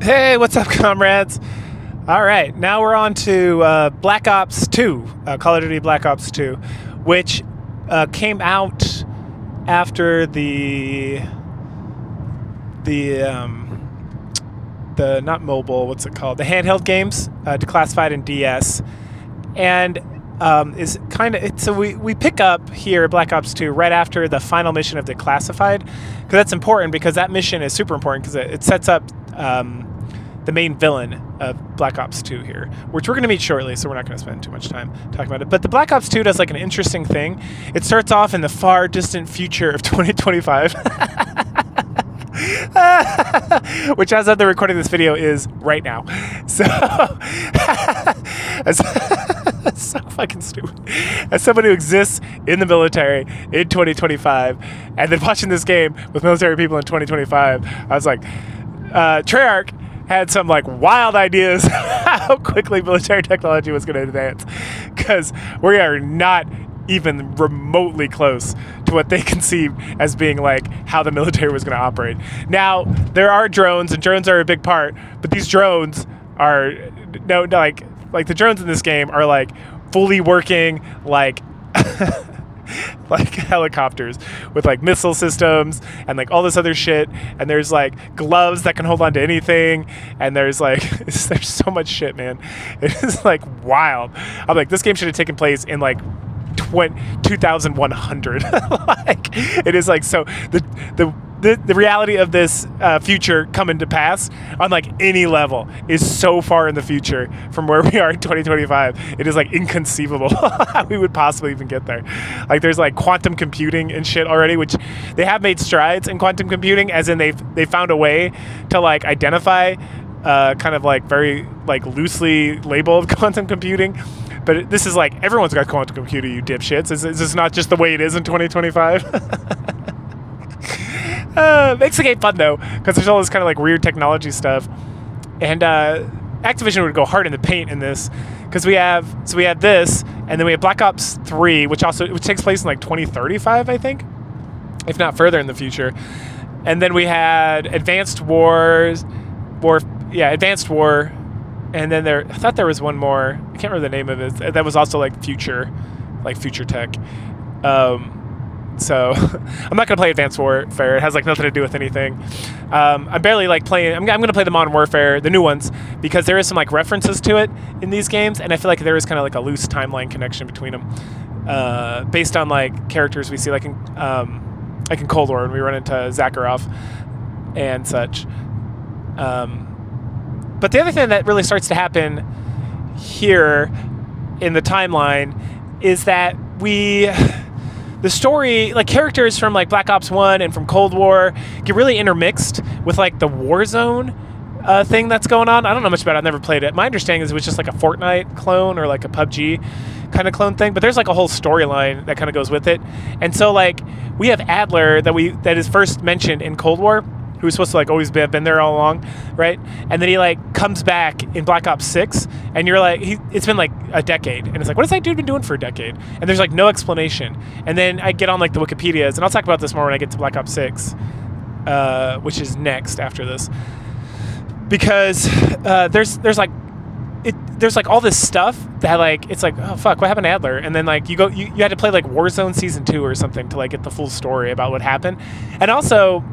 Hey, what's up, comrades? All right, now we're on to Black Ops 2, Call of Duty Black Ops 2, which came out after the not mobile, what's it called? The handheld games, Declassified and DS, and is kind of so we pick up here Black Ops 2 right after the final mission of Declassified, because that's important because that mission is super important because it sets up the main villain of Black Ops 2 here, which we're going to meet shortly, so we're not going to spend too much time talking about it. But the Black Ops 2 does like an interesting thing. It starts off in the far distant future of 2025. Which, as of the recording of this video, is right now. So, that's so fucking stupid. As someone who exists in the military in 2025, and then watching this game with military people in 2025, I was like, Treyarch had some like wild ideas how quickly military technology was going to advance, because we are not even remotely close to what they conceived as being like how the military was going to operate. Now, there are drones, and drones are a big part, but these drones are like the drones in this game are like fully working like like helicopters with like missile systems and like all this other shit, and there's like gloves that can hold on to anything, and there's like there's so much shit, man. It is like wild. I'm like, this game should have taken place in like 2100. Like, it is like, so the reality of this future coming to pass on like any level is so far in the future from where we are in 2025. It is like inconceivable how we would possibly even get there. Like, there's like quantum computing and shit already, which they have made strides in quantum computing, as in they found a way to like identify kind of like very like loosely labeled quantum computing. But this is like, everyone's got quantum computing, you dipshits. Is this not just the way it is in 2025? Makes the game fun though, because there's all this kind of like weird technology stuff, and Activision would go hard in the paint in this, because we have this, and then we have Black Ops 3, which takes place in like 2035, I think, if not further in the future, and then we had Advanced War, and then I thought there was one more. I can't remember the name of it. That was also like future tech. So I'm not gonna play Advanced Warfare. It has like nothing to do with anything. I'm barely like playing. I'm gonna play the Modern Warfare, the new ones, because there is some like references to it in these games, and I feel like there is kind of like a loose timeline connection between them, based on like characters we see, like in Cold War when we run into Zakharov and such. But the other thing that really starts to happen here in the timeline is that the story, like characters from like Black Ops 1 and from Cold War get really intermixed with like the Warzone thing that's going on. I don't know much about it. I've never played it. My understanding is it was just like a Fortnite clone or like a PUBG kind of clone thing, but there's like a whole storyline that kind of goes with it. And so like we have Adler that is first mentioned in Cold War, who's supposed to like always been there all along, right? And then he like comes back in Black Ops 6, and you're like, it's been like a decade, and it's like, what has that dude been doing for a decade? And there's like no explanation. And then I get on like the Wikipedias, and I'll talk about this more when I get to Black Ops 6, which is next after this, because there's like all this stuff that like, it's like, oh fuck, what happened to Adler? And then like you had to play like Warzone Season 2 or something to like get the full story about what happened. And also,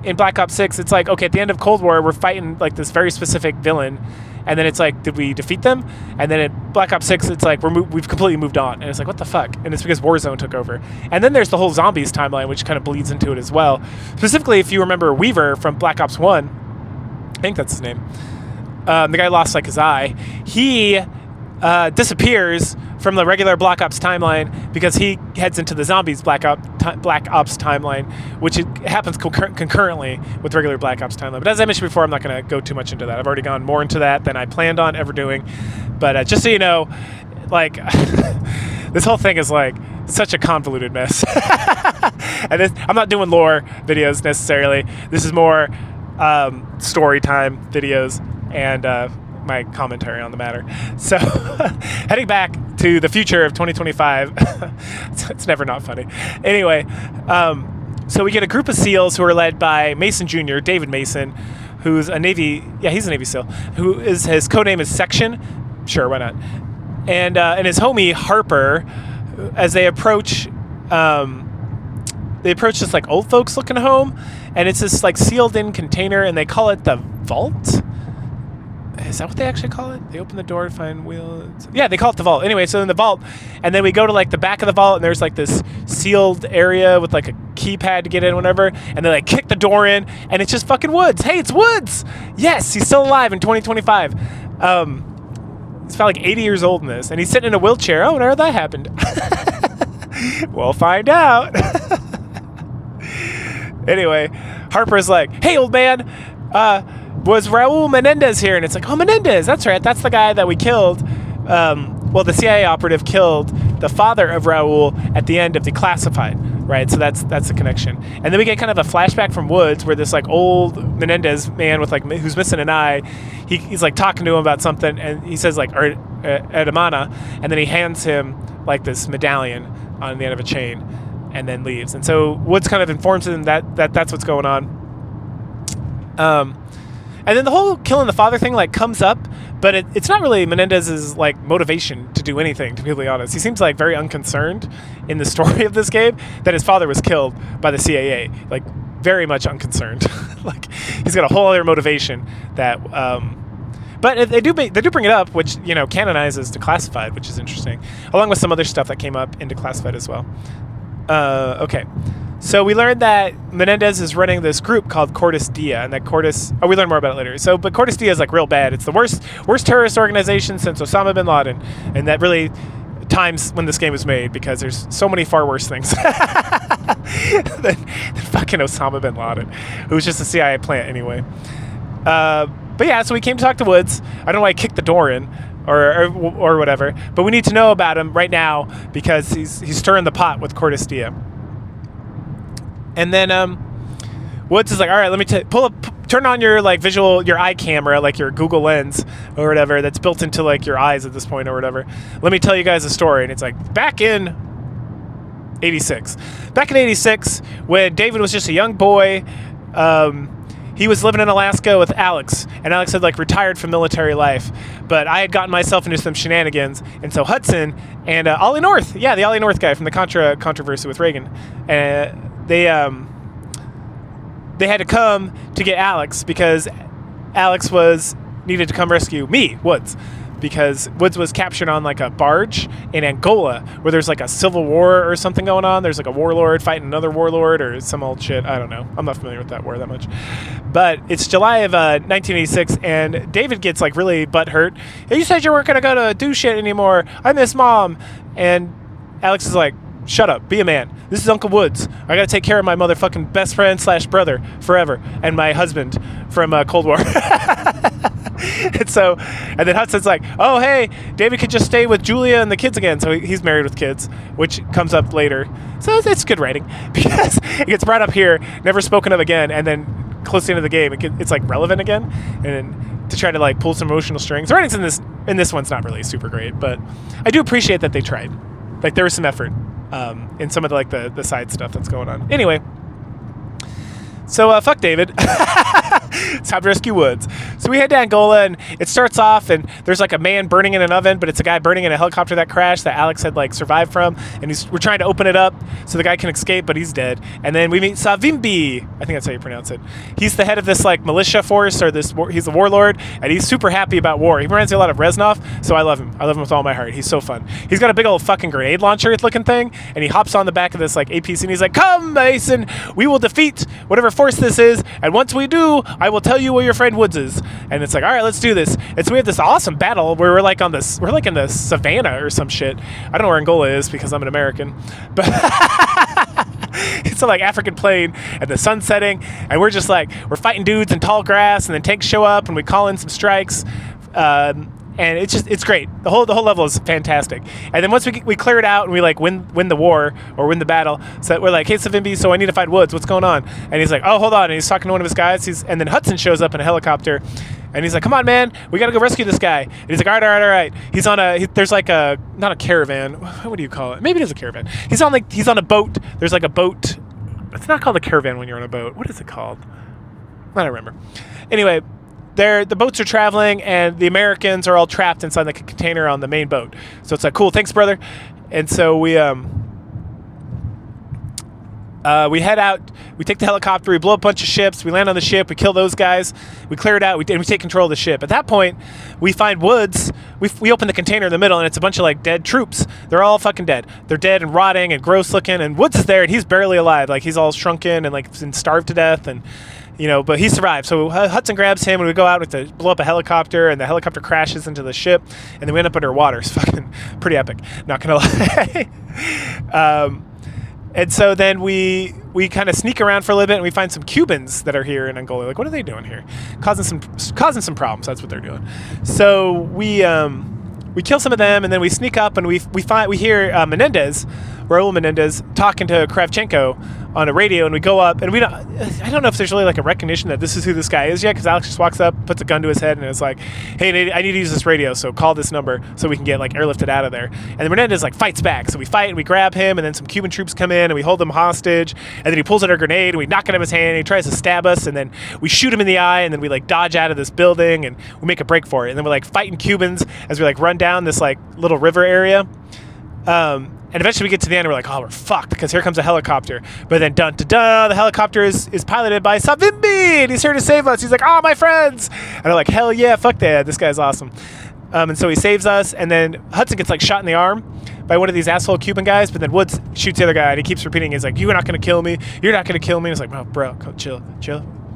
in Black Ops 6, it's like, okay, at the end of Cold War, we're fighting like this very specific villain, and then it's like, did we defeat them? And then in Black Ops 6, it's like we've completely moved on, and it's like, what the fuck? And it's because Warzone took over. And then there's the whole zombies timeline, which kind of bleeds into it as well. Specifically, if you remember Weaver from Black Ops 1, I think that's his name. The guy lost like his eye. He disappears from the regular Black Ops timeline because he heads into the zombies Black Ops timeline, which happens concurrently with regular Black Ops timeline. But as I mentioned before, I'm not going to go too much into that. I've already gone more into that than I planned on ever doing. But just so you know, like, this whole thing is like such a convoluted mess. And I'm not doing lore videos necessarily. This is more story time videos and my commentary on the matter. So heading back to the future of 2025, it's never not funny. Anyway, so we get a group of SEALs who are led by Mason Jr., David Mason, who's a Navy, he's a Navy SEAL, who is, his codename is Section. Sure, why not? And his homie Harper, as they approach this like old folks looking home, and it's this like sealed in container, and they call it the vault. Is that what they actually call it? They open the door to find wheels. Yeah, they call it the vault. Anyway, so in the vault, and then we go to like the back of the vault, and there's like this sealed area with like a keypad to get in, whatever. And they like kick the door in, and it's just fucking Woods. Hey, it's Woods. Yes, he's still alive in 2025. He's about like 80 years old in this, and he's sitting in a wheelchair. Oh, whenever that happened. We'll find out. Anyway, Harper's like, hey, old man, was Raul Menendez here? And it's like, oh, Menendez, that's right. That's the guy that we killed. The CIA operative killed the father of Raul at the end of Declassified, right? So that's the connection. And then we get kind of a flashback from Woods where this like old Menendez man with like who's missing an eye, he's like talking to him about something, and he says like Edamana, and then he hands him like this medallion on the end of a chain, and then leaves. And so Woods kind of informs him that that's what's going on. And then the whole killing the father thing like comes up, but it's not really Menendez's like motivation to do anything, to be really honest. He seems like very unconcerned in the story of this game that his father was killed by the CIA, like very much unconcerned. Like he's got a whole other motivation that but they do bring it up, which, you know, canonizes Declassified, which is interesting, along with some other stuff that came up in Declassified as well. Okay. So we learned that Menendez is running this group called Cordis Dia, and that Cordis... Oh, we learn more about it later. But Cordis Dia is like real bad. It's the worst terrorist organization since Osama bin Laden, and that really times when this game was made, because there's so many far worse things than fucking Osama bin Laden, who was just a CIA plant anyway. But yeah, so we came to talk to Woods. I don't know why he kicked the door in, or whatever, but we need to know about him right now because he's stirring the pot with Cordis Dia. And then Woods is like, all right, let me turn on your like your eye camera, like your Google Lens or whatever that's built into like your eyes at this point or whatever. Let me tell you guys a story. And it's like back in 86. Back in 86, when David was just a young boy, he was living in Alaska with Alex, and Alex had like retired from military life, but I had gotten myself into some shenanigans, and so Hudson and Ollie North, the Ollie North guy from the controversy with Reagan, they had to come to get Alex because Alex needed to come rescue me, Woods, because Woods was captured on like a barge in Angola where there's like a civil war or something going on. There's like a warlord fighting another warlord or some old shit. I don't know. I'm not familiar with that war that much. But it's July of 1986, and David gets like really butthurt. Hey, you said you weren't going to go to do shit anymore. I miss Mom. And Alex is like, shut up, be a man. This is Uncle Woods. I gotta take care of my motherfucking best friend / brother forever, and my husband from Cold War. And then Hudson's like, oh, hey, David could just stay with Julia and the kids again. So he's married with kids, which comes up later. So it's good writing because it gets brought up here, never spoken of again, and then close to the end of the game, it's like relevant again, and to try to like pull some emotional strings. The writing's in this one's not really super great, but I do appreciate that they tried. Like there was some effort in some of the side stuff that's going on. Anyway, so fuck David. It's time to rescue Woods. So we head to Angola, and it starts off, and there's like a man burning in an oven, but it's a guy burning in a helicopter that crashed that Alex had like survived from, and we're trying to open it up so the guy can escape, but he's dead. And then we meet Savimbi. I think that's how you pronounce it. He's the head of this like militia force, or he's the warlord, and he's super happy about war. He reminds me a lot of Reznov, so I love him. I love him with all my heart. He's so fun. He's got a big old fucking grenade launcher looking thing, and he hops on the back of this like APC, and he's like, come, Mason, we will defeat whatever force this is, and once we do, I will tell you where your friend Woods is. And it's like, all right, let's do this. And so we have this awesome battle where we're like in the savannah or some shit. I don't know where Angola is because I'm an American, but it's a like African plain, and the sun's setting, and we're just like, we're fighting dudes in tall grass, and then tanks show up, and we call in some strikes, and it's great. The whole level is fantastic. And then once we clear it out and we like win the war or win the battle, so we're like, hey Savimbi, so I need to find Woods. What's going on? And he's like, oh, hold on. And he's talking to one of his guys. And then Hudson shows up in a helicopter, and he's like, come on, man, we gotta go rescue this guy. And he's like, all right. He's on there's like not a caravan. What do you call it? Maybe it is a caravan. He's on a boat. There's like a boat. It's not called a caravan when you're on a boat. What is it called? I don't remember. Anyway, the boats are traveling, and the Americans are all trapped inside like a container on the main boat. So it's like, cool, thanks, brother. And so we head out. We take the helicopter. We blow up a bunch of ships. We land on the ship. We kill those guys. We clear it out. We take control of the ship. At that point, we find Woods. We open the container in the middle, and it's a bunch of like dead troops. They're all fucking dead. They're dead and rotting and gross looking. And Woods is there, and he's barely alive. Like he's all shrunken and like been starved to death. And but he survived. So Hudson grabs him, and we go out with to blow up a helicopter, and the helicopter crashes into the ship, and then we end up underwater. It's fucking pretty epic. Not gonna lie. And so then we kind of sneak around for a little bit, and we find some Cubans that are here in Angola. Like, what are they doing here? Causing some problems. That's what they're doing. So we kill some of them, and then we sneak up, and we hear Raul Menendez talking to Kravchenko on a radio, and we go up, and I don't know if there's really like a recognition that this is who this guy is yet, because Alex just walks up, puts a gun to his head, and it's like, hey, I need to use this radio, so call this number so we can get like airlifted out of there. And then Menendez like fights back, so we fight and we grab him, and then some Cuban troops come in and we hold them hostage, and then he pulls out a grenade and we knock it out of his hand, and he tries to stab us, and then we shoot him in the eye, and then we like dodge out of this building and we make a break for it, and then we're like fighting Cubans as we like run down this like little river area. And eventually we get to the end, and we're like, oh, we're fucked, because here comes a helicopter. But then, dun-da-da, the helicopter is piloted by Savimbi, and he's here to save us. He's like, oh, my friends. And they're like, hell yeah, fuck that. This guy's awesome. And so he saves us, and then Hudson gets like shot in the arm by one of these asshole Cuban guys, but then Woods shoots the other guy, and he keeps repeating, he's like, you're not going to kill me. You're not going to kill me. And it's like, oh, bro, chill.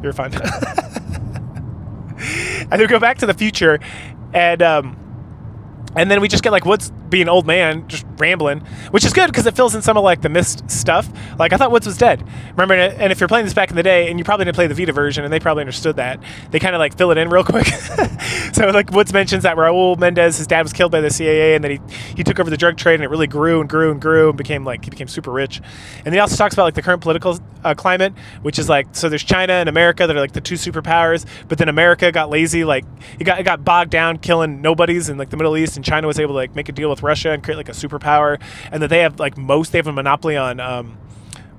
You're fine. And then we go back to the future, and then we just get like Woods being an old man, just rambling, which is good because it fills in some of like the missed stuff. Like I thought Woods was dead. Remember, and if you're playing this back in the day, and you probably didn't play the Vita version, and they probably understood that, they kind of like fill it in real quick. So like Woods mentions that Raul Menendez, his dad was killed by the CIA, and then he took over the drug trade, and it really grew and grew and grew, and he became super rich. And then he also talks about like the current political climate, which is like, so there's China and America that are like the two superpowers, but then America got lazy, like it got bogged down killing nobodies in like the Middle East, and China was able to like make a deal with Russia and create like a superpower, and that they have a monopoly on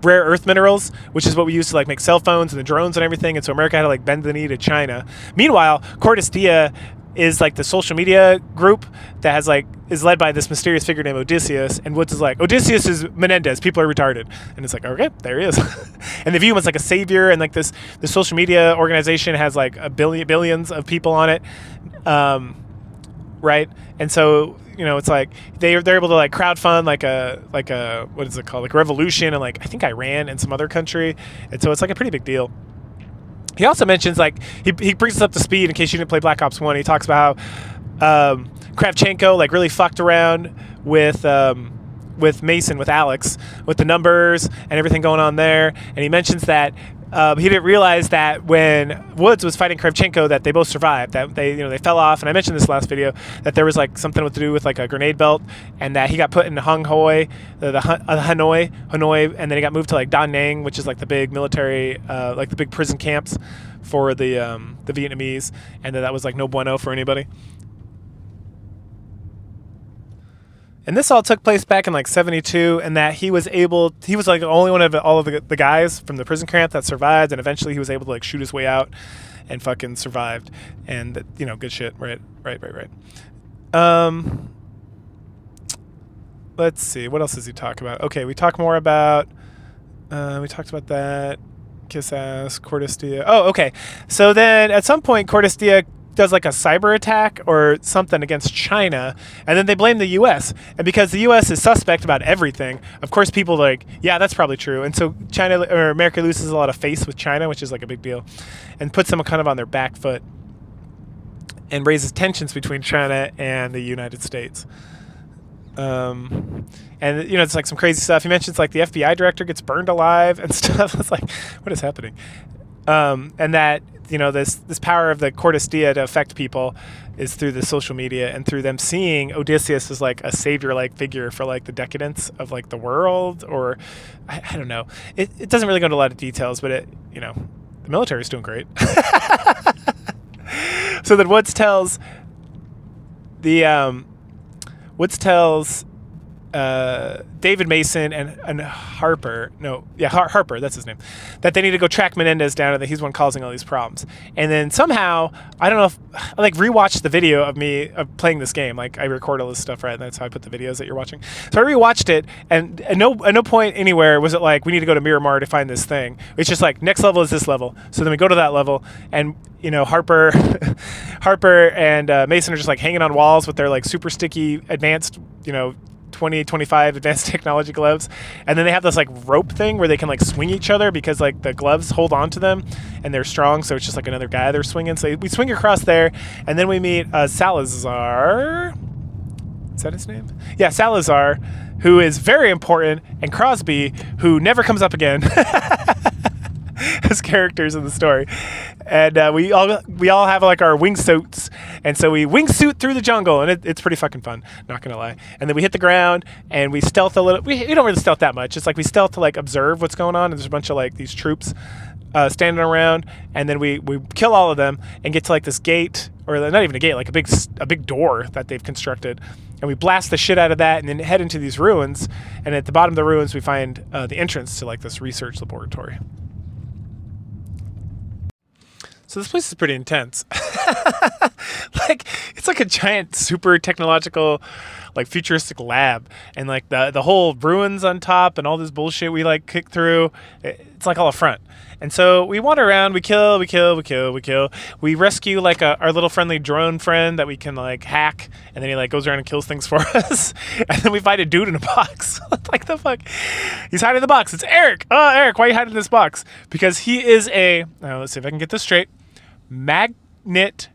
rare earth minerals, which is what we use to like make cell phones and the drones and everything. And so America had to like bend the knee to China. Meanwhile, Cortes Dia is like the social media group that is led by this mysterious figure named Odysseus, and Woods is like, Odysseus is Menendez, people are retarded. And it's like, okay, there he is. And they view him as like a savior, and like this social media organization has like billions of people on it, right? And so it's like they're able to like crowdfund like a what is it called, like revolution in like I think Iran and some other country, and so it's like a pretty big deal. He also mentions, like, he brings us up to speed in case you didn't play Black Ops 1. He talks about how Kravchenko, like, really fucked around with Mason, with Alex, with the numbers and everything going on there. And he mentions that he didn't realize that when Woods was fighting Kravchenko that they both survived, that they fell off. And I mentioned this last video, that there was like something to do with like a grenade belt, and that he got put in Hanoi, Hanoi, and then he got moved to like Da Nang, which is like the big military, like the big prison camps for the Vietnamese, and that was like no bueno for anybody. And this all took place back in like 72, and that he was like the only one of all of the guys from the prison camp that survived, and eventually he was able to like shoot his way out and fucking survived. And good shit. Right. Let's see, what else does he talk about? Okay, we talked about that. Kiss ass, Cortes Dia. Oh, okay. So then at some point Cortes Dia does like a cyber attack or something against China, and then they blame the US. And because the US is suspect about everything, of course people are like, yeah, that's probably true. And so America loses a lot of face with China, which is like a big deal, and puts them kind of on their back foot and raises tensions between China and the United States. And it's like some crazy stuff. He mentions like the FBI director gets burned alive and stuff. It's like, what is happening? And that this power of the Cortes Dia to affect people is through the social media and through them seeing Odysseus as like a savior-like figure for like the decadence of like the world, or I don't know. It doesn't really go into a lot of details, but the military is doing great. So then Woods tells David Mason and Harper. No, yeah, Harper, that's his name. That they need to go track Menendez down, and that he's the one causing all these problems. And then somehow, I don't know if I like rewatched the video of me of playing this game. Like I record all this stuff, right? And that's how I put the videos that you're watching. So I rewatched it, and at no point anywhere was it like we need to go to Miramar to find this thing. It's just like next level is this level. So then we go to that level, and Harper and Mason are just like hanging on walls with their like super sticky advanced 2025 advanced technology gloves, and then they have this like rope thing where they can like swing each other because like the gloves hold on to them and they're strong, so it's just like another guy they're swinging. So we swing across there, and then we meet Salazar. Is that his name? Yeah, Salazar, who is very important, and Crosby, who never comes up again as characters in the story. And we all have like our wingsuits, and so we wingsuit through the jungle, and it's pretty fucking fun, not gonna lie. And then we hit the ground, and we stealth a little. We don't really stealth that much. It's like we stealth to like observe what's going on, and there's a bunch of like these troops standing around, and then we kill all of them and get to like this gate, or not even a gate, like a big door that they've constructed, and we blast the shit out of that, and then head into these ruins. And at the bottom of the ruins, we find the entrance to like this research laboratory. So this place is pretty intense. Like it's like a giant, super technological, like futuristic lab, and like the whole ruins on top and all this bullshit we like kick through. It's like all a front. And so we wander around, we kill. We rescue like our little friendly drone friend that we can like hack, and then he like goes around and kills things for us. And then we find a dude in a box. Like the fuck? He's hiding in the box. It's Eric. Oh, Eric, why are you hiding in this box? Because he is let's see if I can get this straight. Magnetometrist.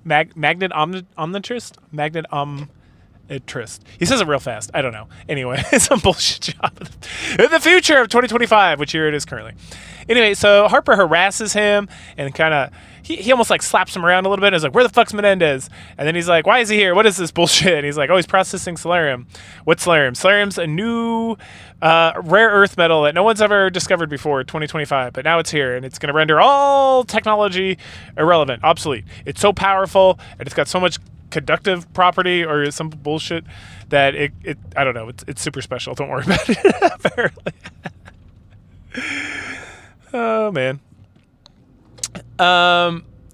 Magnetometrist. He says it real fast. I don't know. Anyway, some bullshit job. In the future of 2025, which year it is currently. Anyway, so Harper harasses him and kind of, he almost like slaps him around a little bit and is like, where the fuck's Menendez? And then he's like, why is he here? What is this bullshit? And he's like, oh, he's processing Solarium. What's Solarium? Solarium's a new rare earth metal that no one's ever discovered before, 2025, but now it's here, and it's going to render all technology irrelevant, obsolete. It's so powerful, and it's got so much conductive property or some bullshit that it I don't know, it's super special. Don't worry about it. Apparently. Oh man.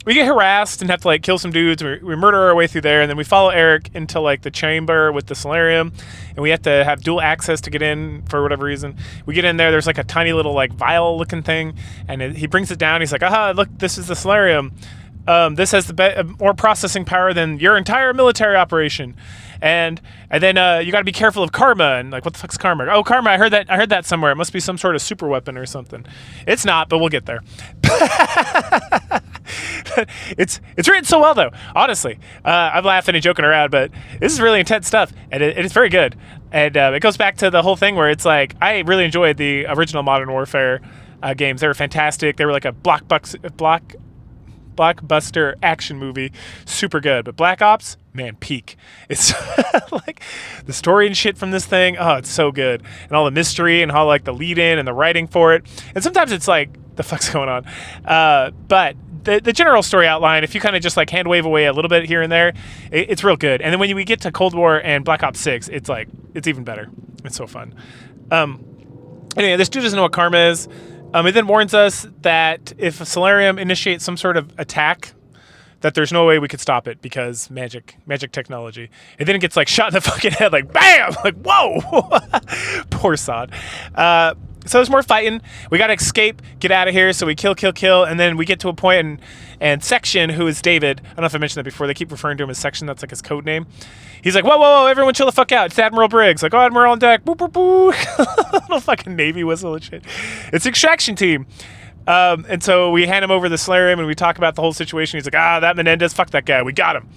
We get harassed and have to like kill some dudes. We murder our way through there, and then we follow Eric into like the chamber with the Solarium, and we have to have dual access to get in for whatever reason. We get in there. There's like a tiny little like vial looking thing, and he brings it down. He's like, aha, look, this is the Solarium. This has more processing power than your entire military operation, and then you got to be careful of karma. And like, what the fuck's karma? Oh, karma! I heard that somewhere. It must be some sort of super weapon or something. It's not, but we'll get there. It's written so well though. Honestly, I'm laughing and joking around, but this is really intense stuff, and it's very good. And it goes back to the whole thing where it's like I really enjoyed the original Modern Warfare games. They were fantastic. They were like a blockbuster action movie, super good. But Black Ops, man, peak. It's like the story and shit from this thing, oh, it's so good. And all the mystery and how like the lead in and the writing for it. And sometimes it's like, the fuck's going on? But the general story outline, if you kind of just like hand wave away a little bit here and there, it's real good. And then when we get to Cold War and Black Ops 6, it's like, it's even better. It's so fun. Anyway, this dude doesn't know what karma is. It then warns us that if Solarium initiates some sort of attack, that there's no way we could stop it because magic technology. And then it gets like shot in the fucking head, like bam, like whoa, poor sod. So there's more fighting. We got to escape, get out of here. So we kill, and then we get to a point, and Section, who is David, I don't know if I mentioned that before, they keep referring to him as Section, that's like his code name. He's like, whoa, everyone chill the fuck out. It's Admiral Briggs. Like, oh, Admiral on deck. Boo, boo, boo. Little fucking Navy whistle and shit. It's extraction team. And so we hand him over the Solarium, and we talk about the whole situation. He's like, that Menendez, fuck that guy. We got him.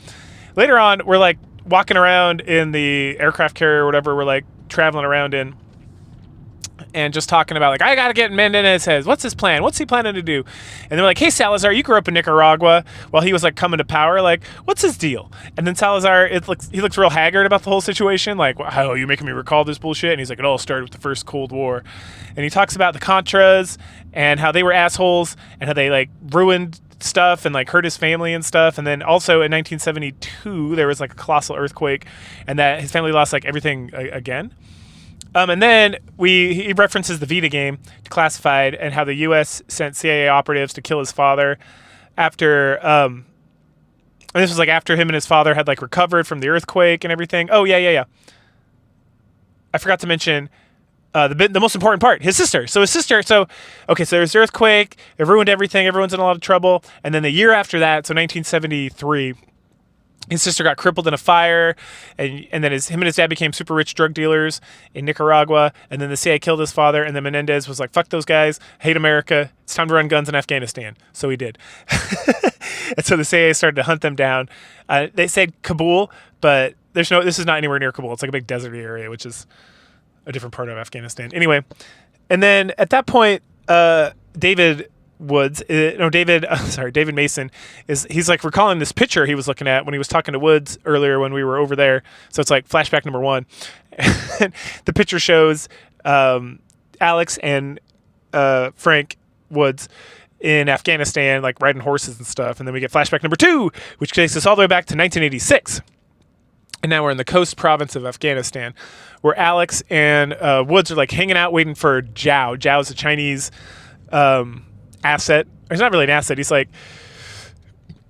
Later on, we're like walking around in the aircraft carrier or whatever we're like traveling around in, and just talking about like, I gotta get Menendez's head. What's his plan? What's he planning to do? And they're like, hey, Salazar, you grew up in Nicaragua while he was like coming to power. Like, what's his deal? And then Salazar, he looks real haggard about the whole situation. Like, how are you making me recall this bullshit? And he's like, it all started with the first Cold War. And he talks about the Contras and how they were assholes and how they like ruined stuff and like hurt his family and stuff. And then also in 1972 there was like a colossal earthquake, and that his family lost like everything again. And then he references the Vita game, Declassified, and how the U.S. sent CIA operatives to kill his father after. And this was like after him and his father had like recovered from the earthquake and everything. Oh yeah. I forgot to mention the most important part, his sister. So there's the earthquake. It ruined everything. Everyone's in a lot of trouble. And then the year after that, so 1973. His sister got crippled in a fire, and then him and his dad became super rich drug dealers in Nicaragua, and then the CIA killed his father, and then Menendez was like, fuck those guys, hate America, it's time to run guns in Afghanistan. So he did. And so the CIA started to hunt them down. They said Kabul, but this is not anywhere near Kabul. It's like a big desert area, which is a different part of Afghanistan. Anyway, and then at that point, David Mason he's like recalling this picture he was looking at when he was talking to Woods earlier when we were over there. So it's like flashback number 1. The picture shows Alex and Frank Woods in Afghanistan, like riding horses and stuff. And then we get flashback number 2, which takes us all the way back to 1986. And now we're in the coast province of Afghanistan, where Alex and Woods are like hanging out waiting for Zhao. Zhao is a Chinese asset. He's not really an asset. He's like,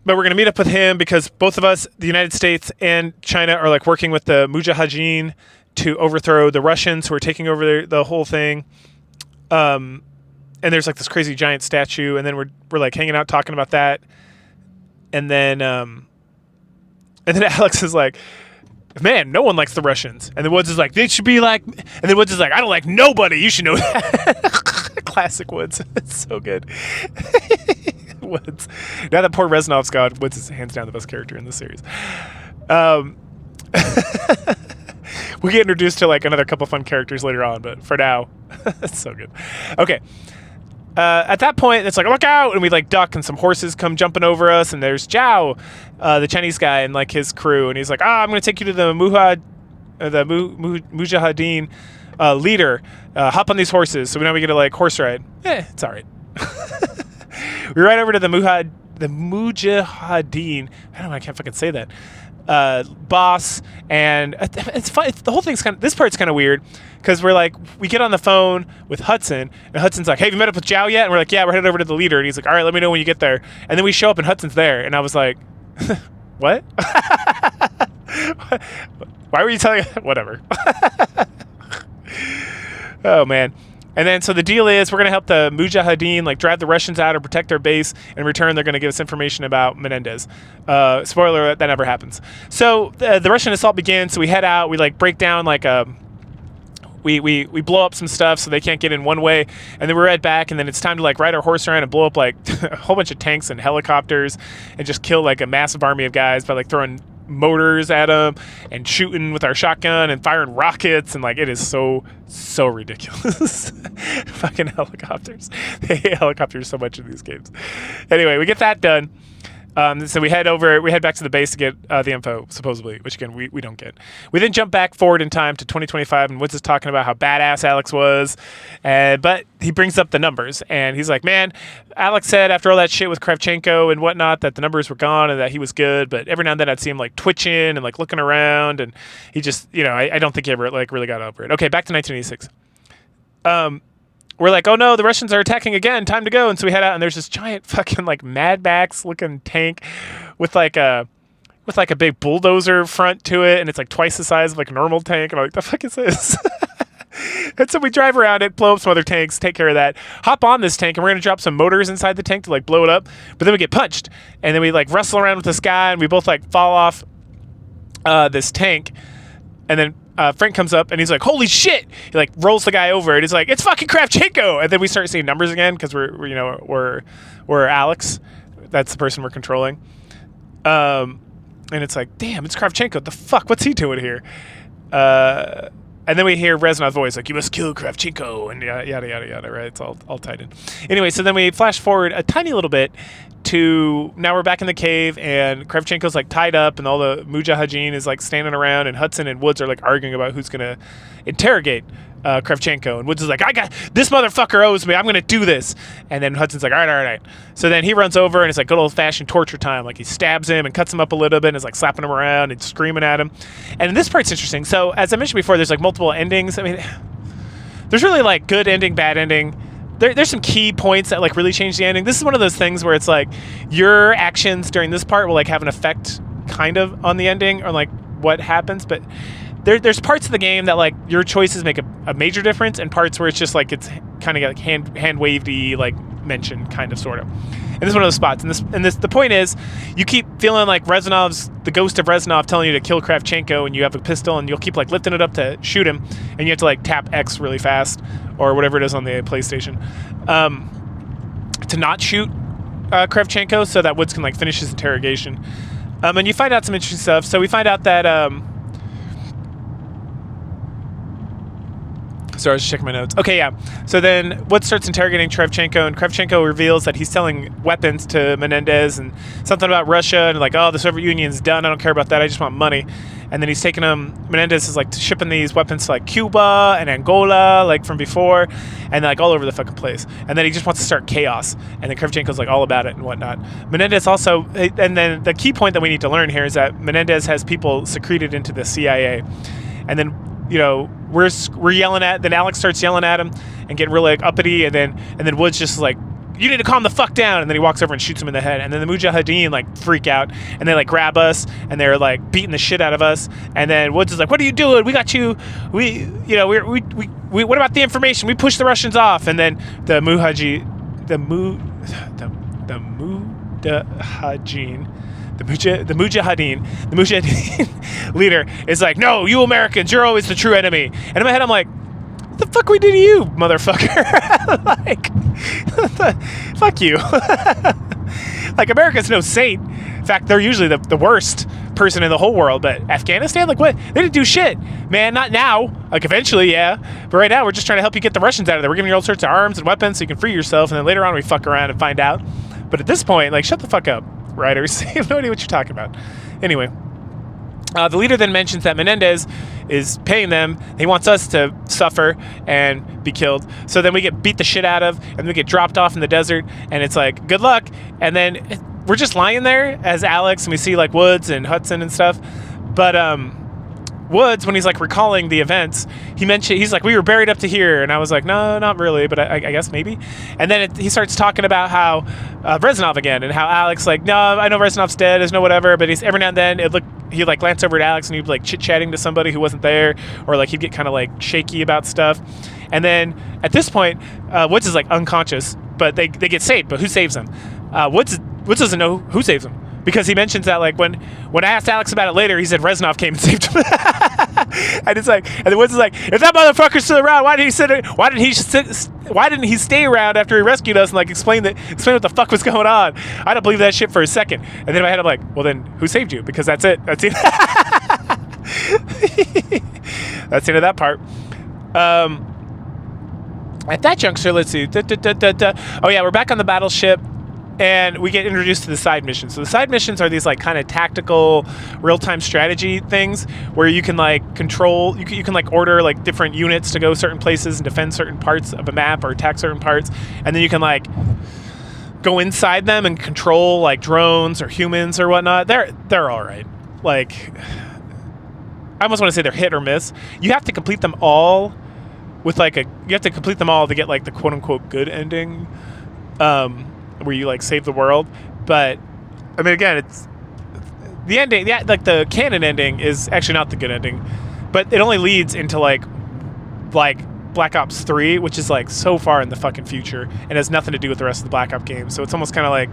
but we're going to meet up with him because both of us, the United States and China, are like working with the Mujahideen to overthrow the Russians who are taking over the whole thing. And there's like this crazy giant statue, and then we're like hanging out talking about that. And then Alex is like, man, no one likes the Russians. And then Woods is like, they should be like, and then Woods is like, I don't like nobody. You should know that. Classic Woods. It's so good. Woods. Now that poor Reznov's gone, Woods is hands down the best character in the series. We get introduced to like another couple fun characters later on, but for now, it's so good. Okay. At that point, it's like, look out, and we like duck, and some horses come jumping over us, and there's Zhao, the Chinese guy, and like his crew, and he's like, I'm going to take you to the Mujahideen leader. Hop on these horses. So now we get a like horse ride. It's all right. We ride over to the Mujahideen. I don't know, I can't fucking say that. Boss, and it's fun. The whole thing's this part's kind of weird because we get on the phone with Hudson, and Hudson's like, hey, have you met up with Zhao yet? And we're like, yeah, we're headed over to the leader. And he's like, all right, let me know when you get there. And then we show up and Hudson's there, and I was like, what? Why were you telling whatever? Oh man. And then so the deal is we're going to help the Mujahideen like drive the Russians out or protect their base. In return, they're going to give us information about Menendez. Spoiler alert, that never happens. So the Russian assault begins. So we head out. We like break down like we blow up some stuff so they can't get in one way, and then we ride back, and then it's time to like ride our horse around and blow up like a whole bunch of tanks and helicopters and just kill like a massive army of guys by like throwing motors at them and shooting with our shotgun and firing rockets, and like it is so ridiculous. Fucking helicopters. They hate helicopters so much in these games. Anyway, we get that done. So we head back to the base to get the info, supposedly, which again, we don't get. We then jump back forward in time to 2025, and Woods is talking about how badass Alex was, but he brings up the numbers, and he's like, man, Alex said after all that shit with Kravchenko and whatnot that the numbers were gone and that he was good, but every now and then I'd see him like twitching and like looking around, and he just, I don't think he ever like really got over it. Okay, back to 1986. We're like, oh no, the Russians are attacking again, time to go. And so we head out, and there's this giant fucking like Mad Max looking tank with like a big bulldozer front to it, and it's like twice the size of like a normal tank. And I'm like, the fuck is this? And so we drive around it, blow up some other tanks, take care of that, hop on this tank, and we're gonna drop some motors inside the tank to like blow it up. But then we get punched, and then we like wrestle around with this guy, and we both like fall off this tank, and then Frank comes up and he's like, holy shit. He like rolls the guy over and he's like, it's fucking Kravchenko. And then we start seeing numbers again because we're Alex. That's the person we're controlling. And it's like, damn, it's Kravchenko. What the fuck? What's he doing here? And then we hear Reznov's voice, like, you must kill Kravchenko, and yada, yada, yada, right? It's all tied in. Anyway, so then we flash forward a tiny little bit to now we're back in the cave, and Kravchenko's, like, tied up, and all the Mujahideen is, like, standing around, and Hudson and Woods are, like, arguing about who's going to interrogate Kravchenko, and Woods is like, I got this motherfucker owes me. I'm gonna do this. And then Hudson's like, all right. So then he runs over and it's like good old fashioned torture time. Like he stabs him and cuts him up a little bit and is like slapping him around and screaming at him. And this part's interesting. So as I mentioned before, there's like multiple endings. I mean, there's really like good ending, bad ending. There's some key points that like really change the ending. This is one of those things where it's like your actions during this part will like have an effect kind of on the ending or like what happens, but there's parts of the game that like your choices make a major difference, and parts where it's just like it's kind of like hand wavy like mention kind of sort of. And this is one of those spots. And the point is, you keep feeling like the ghost of Reznov telling you to kill Kravchenko, and you have a pistol, and you'll keep like lifting it up to shoot him, and you have to like tap X really fast or whatever it is on the PlayStation to not shoot Kravchenko, so that Woods can like finish his interrogation. And you find out some interesting stuff. So we find out that. So I was just checking my notes. Okay, yeah. So then Woods starts interrogating Kravchenko, and Kravchenko reveals that he's selling weapons to Menendez and something about Russia, and like, oh, the Soviet Union's done. I don't care about that. I just want money. And then he's taking them. Menendez is like shipping these weapons to like Cuba and Angola, like from before, and like all over the fucking place. And then he just wants to start chaos. And then Kravchenko's like all about it and whatnot. Menendez also, and then the key point that we need to learn here is that Menendez has people secreted into the CIA. And then, you know, we're yelling at, then Alex starts yelling at him and getting really like uppity, and then Woods just like, you need to calm the fuck down, and then he walks over and shoots him in the head. And then the Mujahideen like freak out, and they like grab us, and they're like beating the shit out of us. And then Woods is like, what are you doing? We got you. We what about the information? We pushed the Russians off. And then the Mujahideen leader is like, no, you Americans, you're always the true enemy. And in my head, I'm like, what the fuck we did to you, motherfucker? Like, fuck you. Like, America's no saint. In fact, they're usually the worst person in the whole world. But Afghanistan, like, what? They didn't do shit, man. Not now. Like, eventually, yeah. But right now, we're just trying to help you get the Russians out of there. We're giving you all sorts of arms and weapons so you can free yourself. And then later on, we fuck around and find out. But at this point, like, shut the fuck up, writers. You have no idea what you're talking about. Anyway. The leader then mentions that Menendez is paying them. He wants us to suffer and be killed. So then we get beat the shit out of, and we get dropped off in the desert, and it's like, good luck. And then we're just lying there as Alex, and we see like Woods and Hudson and stuff. But Woods, when he's like recalling the events, he's like, we were buried up to here. And I was like, no, not really, but I guess maybe. And then he starts talking about how Reznov again, and how Alex like, no, I know Reznov's dead, there's no whatever, but he's every now and then he'd like glance over at Alex and he'd be like chit-chatting to somebody who wasn't there, or like he'd get kind of like shaky about stuff. And then at this point, Woods is like unconscious, but they get saved. But who saves them? Woods doesn't know who saves him, because he mentions that like when I asked Alex about it later, he said Reznov came and saved him. And it's like, and the Woods is like, if that motherfucker's still around, why didn't he stay around after he rescued us and like explain what the fuck was going on? I don't believe that shit for a second. And then in my head I'm like, well then who saved you? Because that's it. That's it. That's the end of that part. At that juncture, let's see. Oh yeah, we're back on the battleship. And we get introduced to the side missions. So the side missions are these like kind of tactical, real-time strategy things where you can like control, you can like order like different units to go certain places and defend certain parts of a map or attack certain parts, and then you can like go inside them and control like drones or humans or whatnot. They're all right. Like, I almost want to say they're hit or miss. You have to complete them all with like you have to complete them all to get like the quote-unquote good ending. Where you like save the world. But I mean, again, it's the ending, like the canon ending is actually not the good ending, but it only leads into like Black Ops 3, which is like so far in the fucking future and has nothing to do with the rest of the Black Ops games. So it's almost kind of like,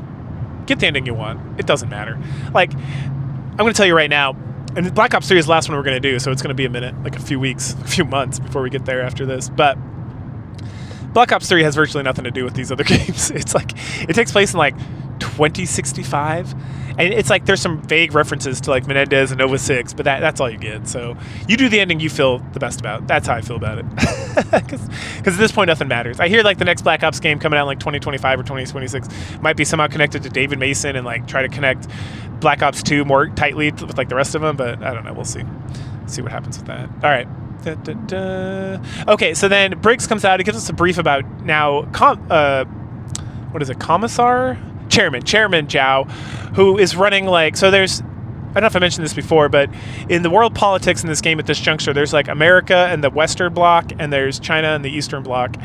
get the ending you want, it doesn't matter. Like, I'm gonna tell you right now, and Black Ops 3 is the last one we're gonna do, so it's gonna be a minute, like a few weeks, a few months before we get there after this. But Black Ops 3 has virtually nothing to do with these other games. It's like, it takes place in like 2065, and it's like there's some vague references to like Menendez and Nova 6, but that's all you get. So you do the ending you feel the best about. That's how I feel about it. Because at this point, nothing matters. I hear like the next Black Ops game coming out in like 2025 or 2026 might be somehow connected to David Mason and like try to connect Black Ops 2 more tightly with like the rest of them, but I don't know. We'll see what happens with that. All right. Okay, so then Briggs comes out. He gives us a brief about now. What is it? Commissar? Chairman Zhao, who is running like, so there's, I don't know if I mentioned this before, but in the world politics in this game at this juncture, there's like America and the Western Bloc, and there's China and the Eastern Bloc.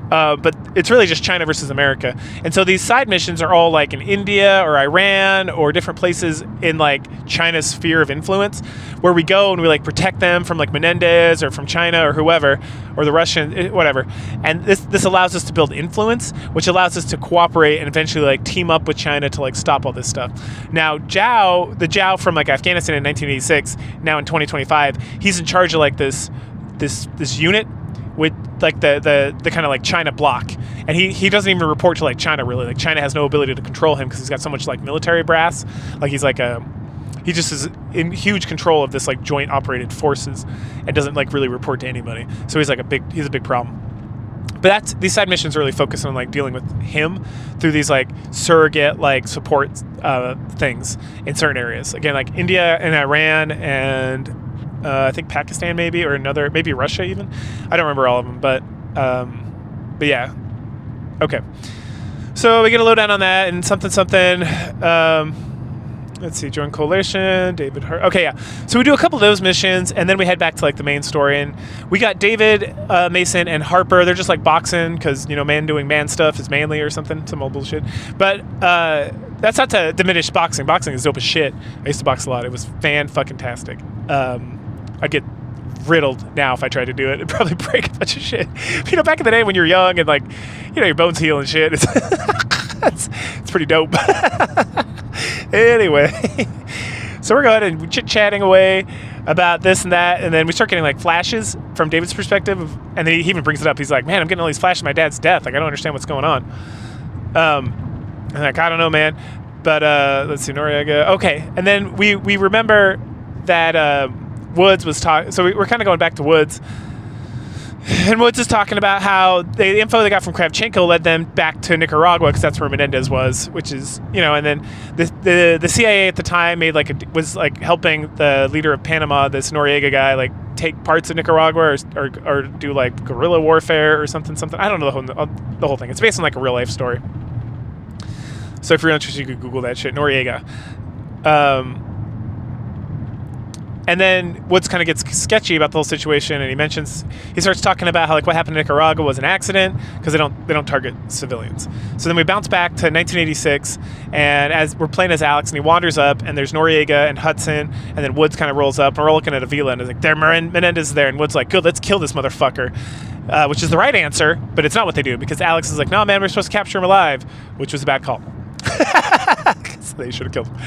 But it's really just China versus America. And so these side missions are all like in India or Iran or different places in like China's sphere of influence, where we go and we like protect them from like Menendez or from China or whoever, or the Russian, whatever. And this allows us to build influence, which allows us to cooperate and eventually like team up with China to like stop all this stuff. Now the Zhao from like Afghanistan in 1986, now in 2025, he's in charge of like this unit with like the kind of like China block, and he doesn't even report to like China really. Like China has no ability to control him because he's got so much like military brass. Like he just is in huge control of this like joint operated forces and doesn't like really report to anybody. So he's a big problem. But these side missions are really focused on like dealing with him through these like surrogate like support things in certain areas. Again, like India and Iran and I think Pakistan maybe, or maybe Russia even. I don't remember all of them, but yeah. Okay. So we get a lowdown on that and something. Let's see, join coalition, David Hart. Okay, yeah. So we do a couple of those missions, and then we head back to like the main story, and we got David Mason and Harper. They're just like boxing because man doing man stuff is manly or something, some old bullshit. But that's not to diminish boxing. Boxing is dope as shit. I used to box a lot. It was fan-fucking-tastic. I'd get riddled now if I tried to do it. It'd probably break a bunch of shit. Back in the day when you're young and like, your bones heal and shit. It's pretty dope. Anyway, so we're going and chit-chatting away about this and that, and then we start getting like flashes from David's perspective, and then he even brings it up. He's like, man, I'm getting all these flashes of my dad's death. Like, I don't understand what's going on. And like, I don't know, man. But let's see, Noriega. Okay, and then we remember that Woods was talking. So we're kind of going back to Woods. And Woods is talking about how the info they got from Kravchenko led them back to Nicaragua because that's where Menendez was, which is, and then the CIA at the time was helping the leader of Panama, this Noriega guy, like take parts of Nicaragua or do like guerrilla warfare or something. I don't know the whole thing. It's based on like a real life story. So if you're interested, you could Google that shit, Noriega. And then Woods kind of gets sketchy about the whole situation, and he starts talking about how like what happened in Nicaragua was an accident because they don't target civilians. So then we bounce back to 1986, and as we're playing as Alex, and he wanders up, and there's Noriega and Hudson, and then Woods kind of rolls up, and we're all looking at Avila, and it's like, there, Menendez is there, and Woods like, good, let's kill this motherfucker, which is the right answer, but it's not what they do because Alex is like, no, man, we're supposed to capture him alive, which was a bad call. So they should have killed him.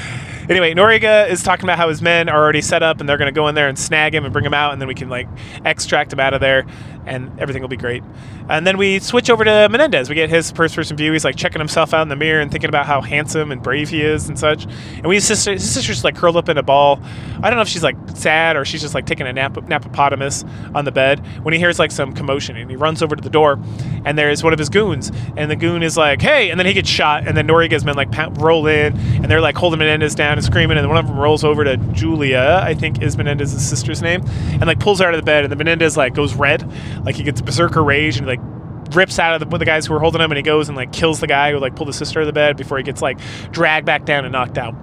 Anyway, Noriega is talking about how his men are already set up and they're going to go in there and snag him and bring him out, and then we can like extract him out of there and everything will be great. And then we switch over to Menendez. We get his first-person view. He's like checking himself out in the mirror and thinking about how handsome and brave he is and such. And his sister's like curled up in a ball. I don't know if she's like sad or she's just like taking a napopotamus on the bed when he hears like some commotion, and he runs over to the door, and there's one of his goons, and the goon is like, hey, and then he gets shot, and then Noriega's men like roll in, and they're like holding Menendez down and screaming, and one of them rolls over to Julia, I think is Menendez's sister's name, and like pulls her out of the bed, and the Menendez like goes red, like he gets berserker rage, and like rips out of the guys who were holding him, and he goes and like kills the guy who like pulled his sister out of the bed before he gets like dragged back down and knocked out.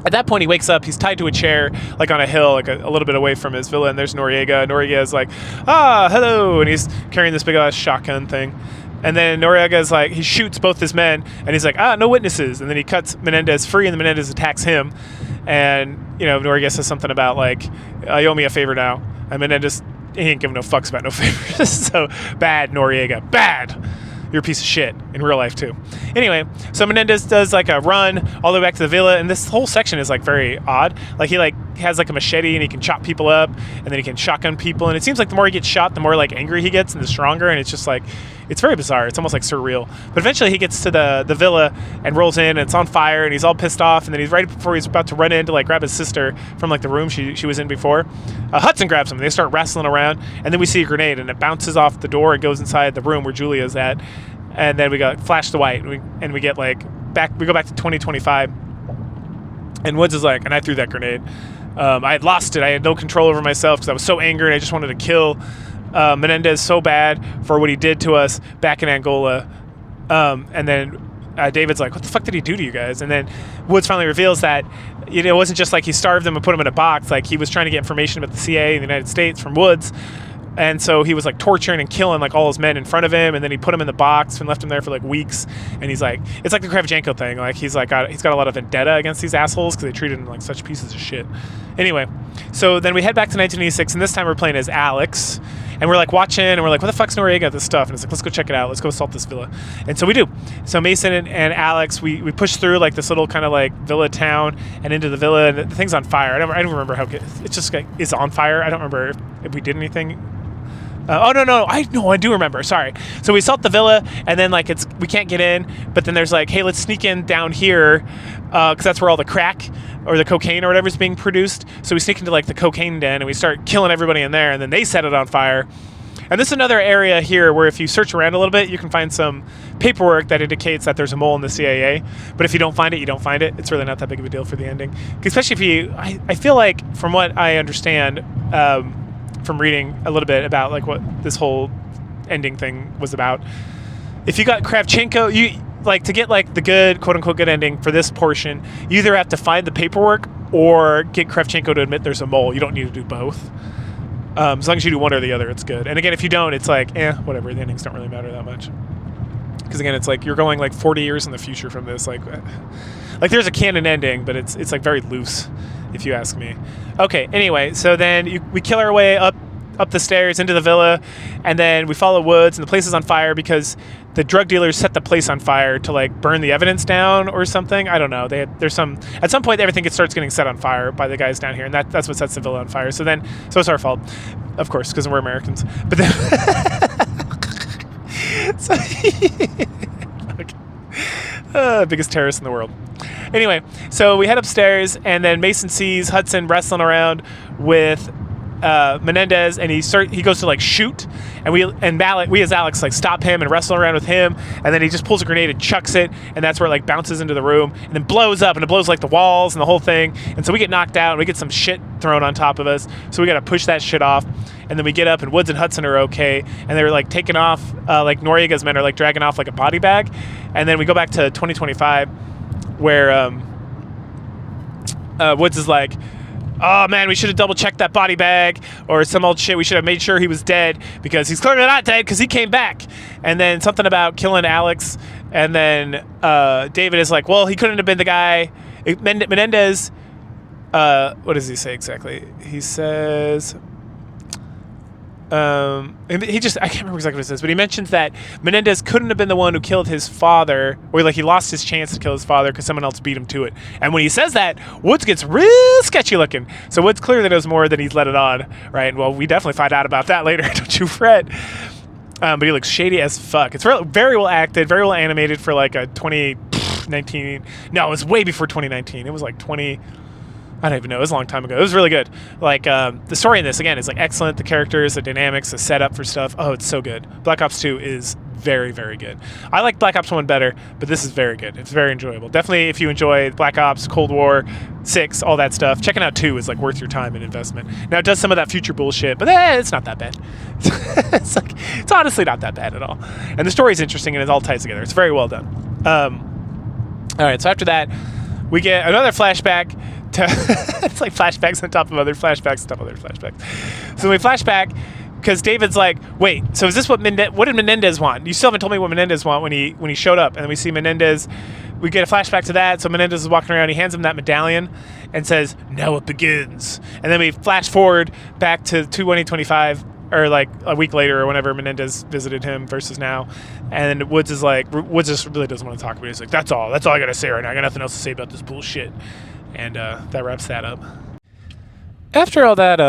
At that point, he wakes up. He's tied to a chair, like on a hill, like a little bit away from his villa, and there's Noriega. Noriega is like, hello, and he's carrying this big ass shotgun thing. And then Noriega is like, he shoots both his men, and he's like, no witnesses. And then he cuts Menendez free, and the Menendez attacks him. And, Noriega says something about like, you owe me a favor now. And Menendez, he ain't giving no fucks about no favors. So bad, Noriega, bad. You're a piece of shit in real life too. Anyway, so Menendez does like a run all the way back to the villa, and this whole section is like very odd. Like he like has like a machete, and he can chop people up, and then he can shotgun people, and it seems like the more he gets shot, the more like angry he gets and the stronger, and it's just like, it's very bizarre. It's almost like surreal. But eventually he gets to the villa and rolls in, and it's on fire, and he's all pissed off, and then he's right before he's about to run in to like grab his sister from like the room she was in before, Hudson grabs him, and they start wrestling around, and then we see a grenade, and it bounces off the door and goes inside the room where Julia's at, and then we got flash to white, and we get like we go back to 2025, and Woods is like, and I threw that grenade. I had lost it. I had no control over myself because I was so angry and I just wanted to kill Menendez so bad for what he did to us back in Angola. And then David's like, what the fuck did he do to you guys? And then Woods finally reveals that it wasn't just like he starved them and put them in a box. Like, he was trying to get information about the CIA in the United States from Woods. And so he was like torturing and killing like all his men in front of him, and then he put him in the box and left him there for like weeks. And he's like, it's like the Kravchenko thing. Like, he's got a lot of vendetta against these assholes because they treated him like such pieces of shit. Anyway, so then we head back to 1986, and this time we're playing as Alex. And we're like watching, and we're like, what the fuck's Noriega got this stuff? And it's like, let's go check it out. Let's go assault this villa. And so we do. So Mason and Alex, we push through like this little kind of like villa town and into the villa, and the thing's on fire. I don't remember how it's just like, it's on fire. I don't remember if we did anything. I do remember. Sorry. So we assault the villa, and then like we can't get in, but then there's like, hey, let's sneak in down here, because that's where all the crack or the cocaine or whatever is being produced. So we sneak into like the cocaine den, and we start killing everybody in there, and then they set it on fire. And this is another area here where if you search around a little bit, you can find some paperwork that indicates that there's a mole in the CIA. But if you don't find it, you don't find it. It's really not that big of a deal for the ending. Especially if I feel like, from what I understand, from reading a little bit about like what this whole ending thing was about, if you got Kravchenko, you like to get like the good, quote unquote, good ending for this portion, you either have to find the paperwork or get Kravchenko to admit there's a mole. You don't need to do both. As long as you do one or the other, it's good. And again, if you don't, it's like, whatever. The endings don't really matter that much. Because again, it's like you're going like 40 years in the future from this. Like there's a canon ending, but it's like very loose, if you ask me. Okay, anyway, so then we kill our way up the stairs into the villa, and then we follow Woods, and the place is on fire because the drug dealers set the place on fire to like burn the evidence down or something. I don't know. At some point everything starts getting set on fire by the guys down here, and that's what sets the villa on fire. So it's our fault, of course, because we're Americans. But then biggest terrorist in the world. Anyway, so we head upstairs, and then Mason sees Hudson wrestling around with Menendez, and he goes to like shoot, and we as Alex like stop him and wrestle around with him, and then he just pulls a grenade and chucks it, and that's where it like bounces into the room and then blows up, and it blows like the walls and the whole thing, and so we get knocked out and we get some shit thrown on top of us, so we got to push that shit off, and then we get up, and Woods and Hudson are okay, and they're like taking off, like Noriega's men are like dragging off like a body bag, and then we go back to 2025 where Woods is like, oh man, we should have double checked that body bag or some old shit. We should have made sure he was dead, because he's clearly not dead because he came back. And then something about killing Alex. And then David is like, well, he couldn't have been the guy. Menendez, what does he say exactly? He says, I can't remember exactly what it says, but he mentions that Menendez couldn't have been the one who killed his father, or like he lost his chance to kill his father because someone else beat him to it. And when he says that, Woods gets real sketchy looking. So Woods clearly knows more than he's let it on, right? And well, we definitely find out about that later. Don't you fret. But he looks shady as fuck. It's very well acted, very well animated for like a 2019. No, it was way before 2019. It was like I don't even know. It was a long time ago. It was really good. Like, the story in this, again, is like excellent. The characters, the dynamics, the setup for stuff. Oh, it's so good. Black Ops 2 is very, very good. I like Black Ops 1 better, but this is very good. It's very enjoyable. Definitely, if you enjoy Black Ops, Cold War, 6, all that stuff, checking out 2 is like worth your time and investment. Now, it does some of that future bullshit, but it's not that bad. It's honestly not that bad at all. And the story is interesting, and it all ties together. It's very well done. All right, so after that, we get another flashback. It's like flashbacks on top of other flashbacks on top of other flashbacks. So we flashback because David's like, wait, so is this what did Menendez want? You still haven't told me what Menendez want when he showed up. And then we see Menendez. We get a flashback to that. So Menendez is walking around. He hands him that medallion and says, now it begins. And then we flash forward back to 2025, or like a week later or whenever Menendez visited him versus now. And Woods just really doesn't want to talk about it. He's like, that's all I got to say right now. I got nothing else to say about this bullshit. And that wraps that up. After all that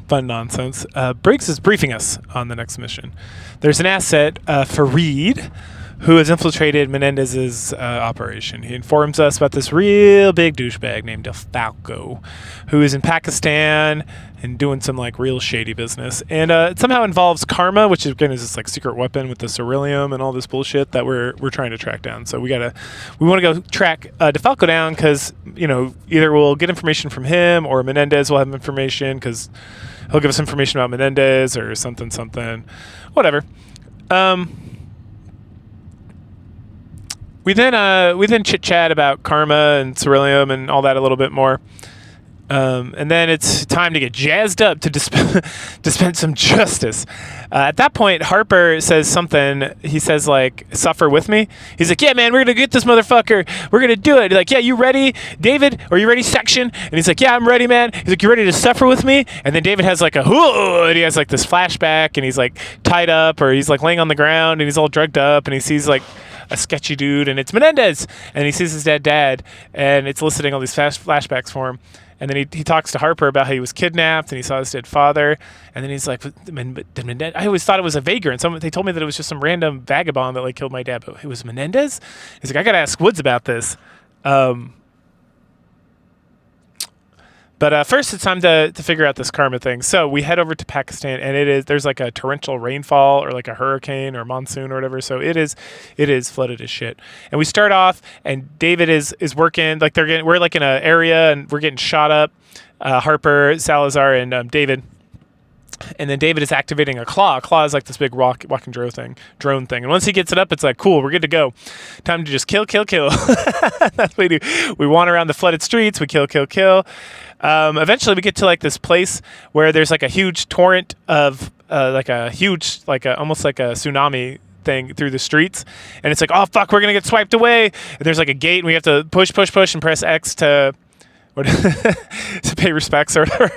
fun nonsense, Briggs is briefing us on the next mission. There's an asset, Fareed, who has infiltrated Menendez's operation. He informs us about this real big douchebag named DeFalco, who is in Pakistan and doing some like real shady business. And it somehow involves Karma, which again is this like secret weapon with the Ceruleum and all this bullshit that we're trying to track down. So we want to go track DeFalco down because, you know, either we'll get information from him or Menendez will have information because he'll give us information about Menendez or something, whatever. We then chit chat about Karma and Ceruleum and all that a little bit more. And then it's time to get jazzed up to dispense some justice. At that point, Harper says something. He says, like, suffer with me. He's like, yeah, man, we're going to get this motherfucker. We're going to do it. He's like, yeah, you ready, David? Are you ready, Section? And he's like, yeah, I'm ready, man. He's like, you ready to suffer with me? And then David has like and he has like this flashback and he's like tied up or he's like laying on the ground and he's all drugged up and he sees like a sketchy dude and it's Menendez and he sees his dead dad and it's eliciting all these flashbacks for him. And then he talks to Harper about how he was kidnapped and he saw his dead father. And then he's like, I always thought it was a vagrant. They told me that it was just some random vagabond that like killed my dad, but it was Menendez? He's like, I got to ask Woods about this. But first, it's time to figure out this Karma thing. So we head over to Pakistan, and there's like a torrential rainfall, or like a hurricane, or monsoon, or whatever. So it is flooded as shit. And we start off, and David is working like we're like in an area, and we're getting shot up. Harper, Salazar, and David. And then David is activating a claw. A claw is like this big walking drone thing. And once he gets it up, it's like, cool, we're good to go. Time to just kill. That's what we do. We wander around the flooded streets. We kill. Eventually, we get to like this place where there's like a huge torrent of almost like a tsunami thing through the streets. And it's like, oh, fuck, we're going to get swiped away. And there's like a gate, and we have to push and press X to pay respects or whatever.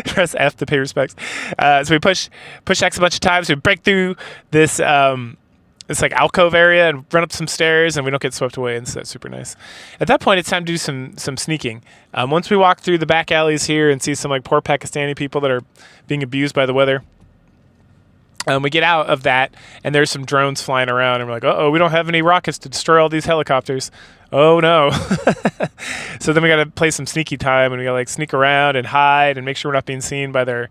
Press F to pay respects. So we push X a bunch of times. We break through this like alcove area and run up some stairs, and we don't get swept away, and so that's super nice. At that point, it's time to do some sneaking. Once we walk through the back alleys here and see some like poor Pakistani people that are being abused by the weather. We get out of that, and there's some drones flying around, and we're like, uh-oh, we don't have any rockets to destroy all these helicopters. Oh, no. So then we got to play some sneaky time, and we got to like sneak around and hide and make sure we're not being seen by their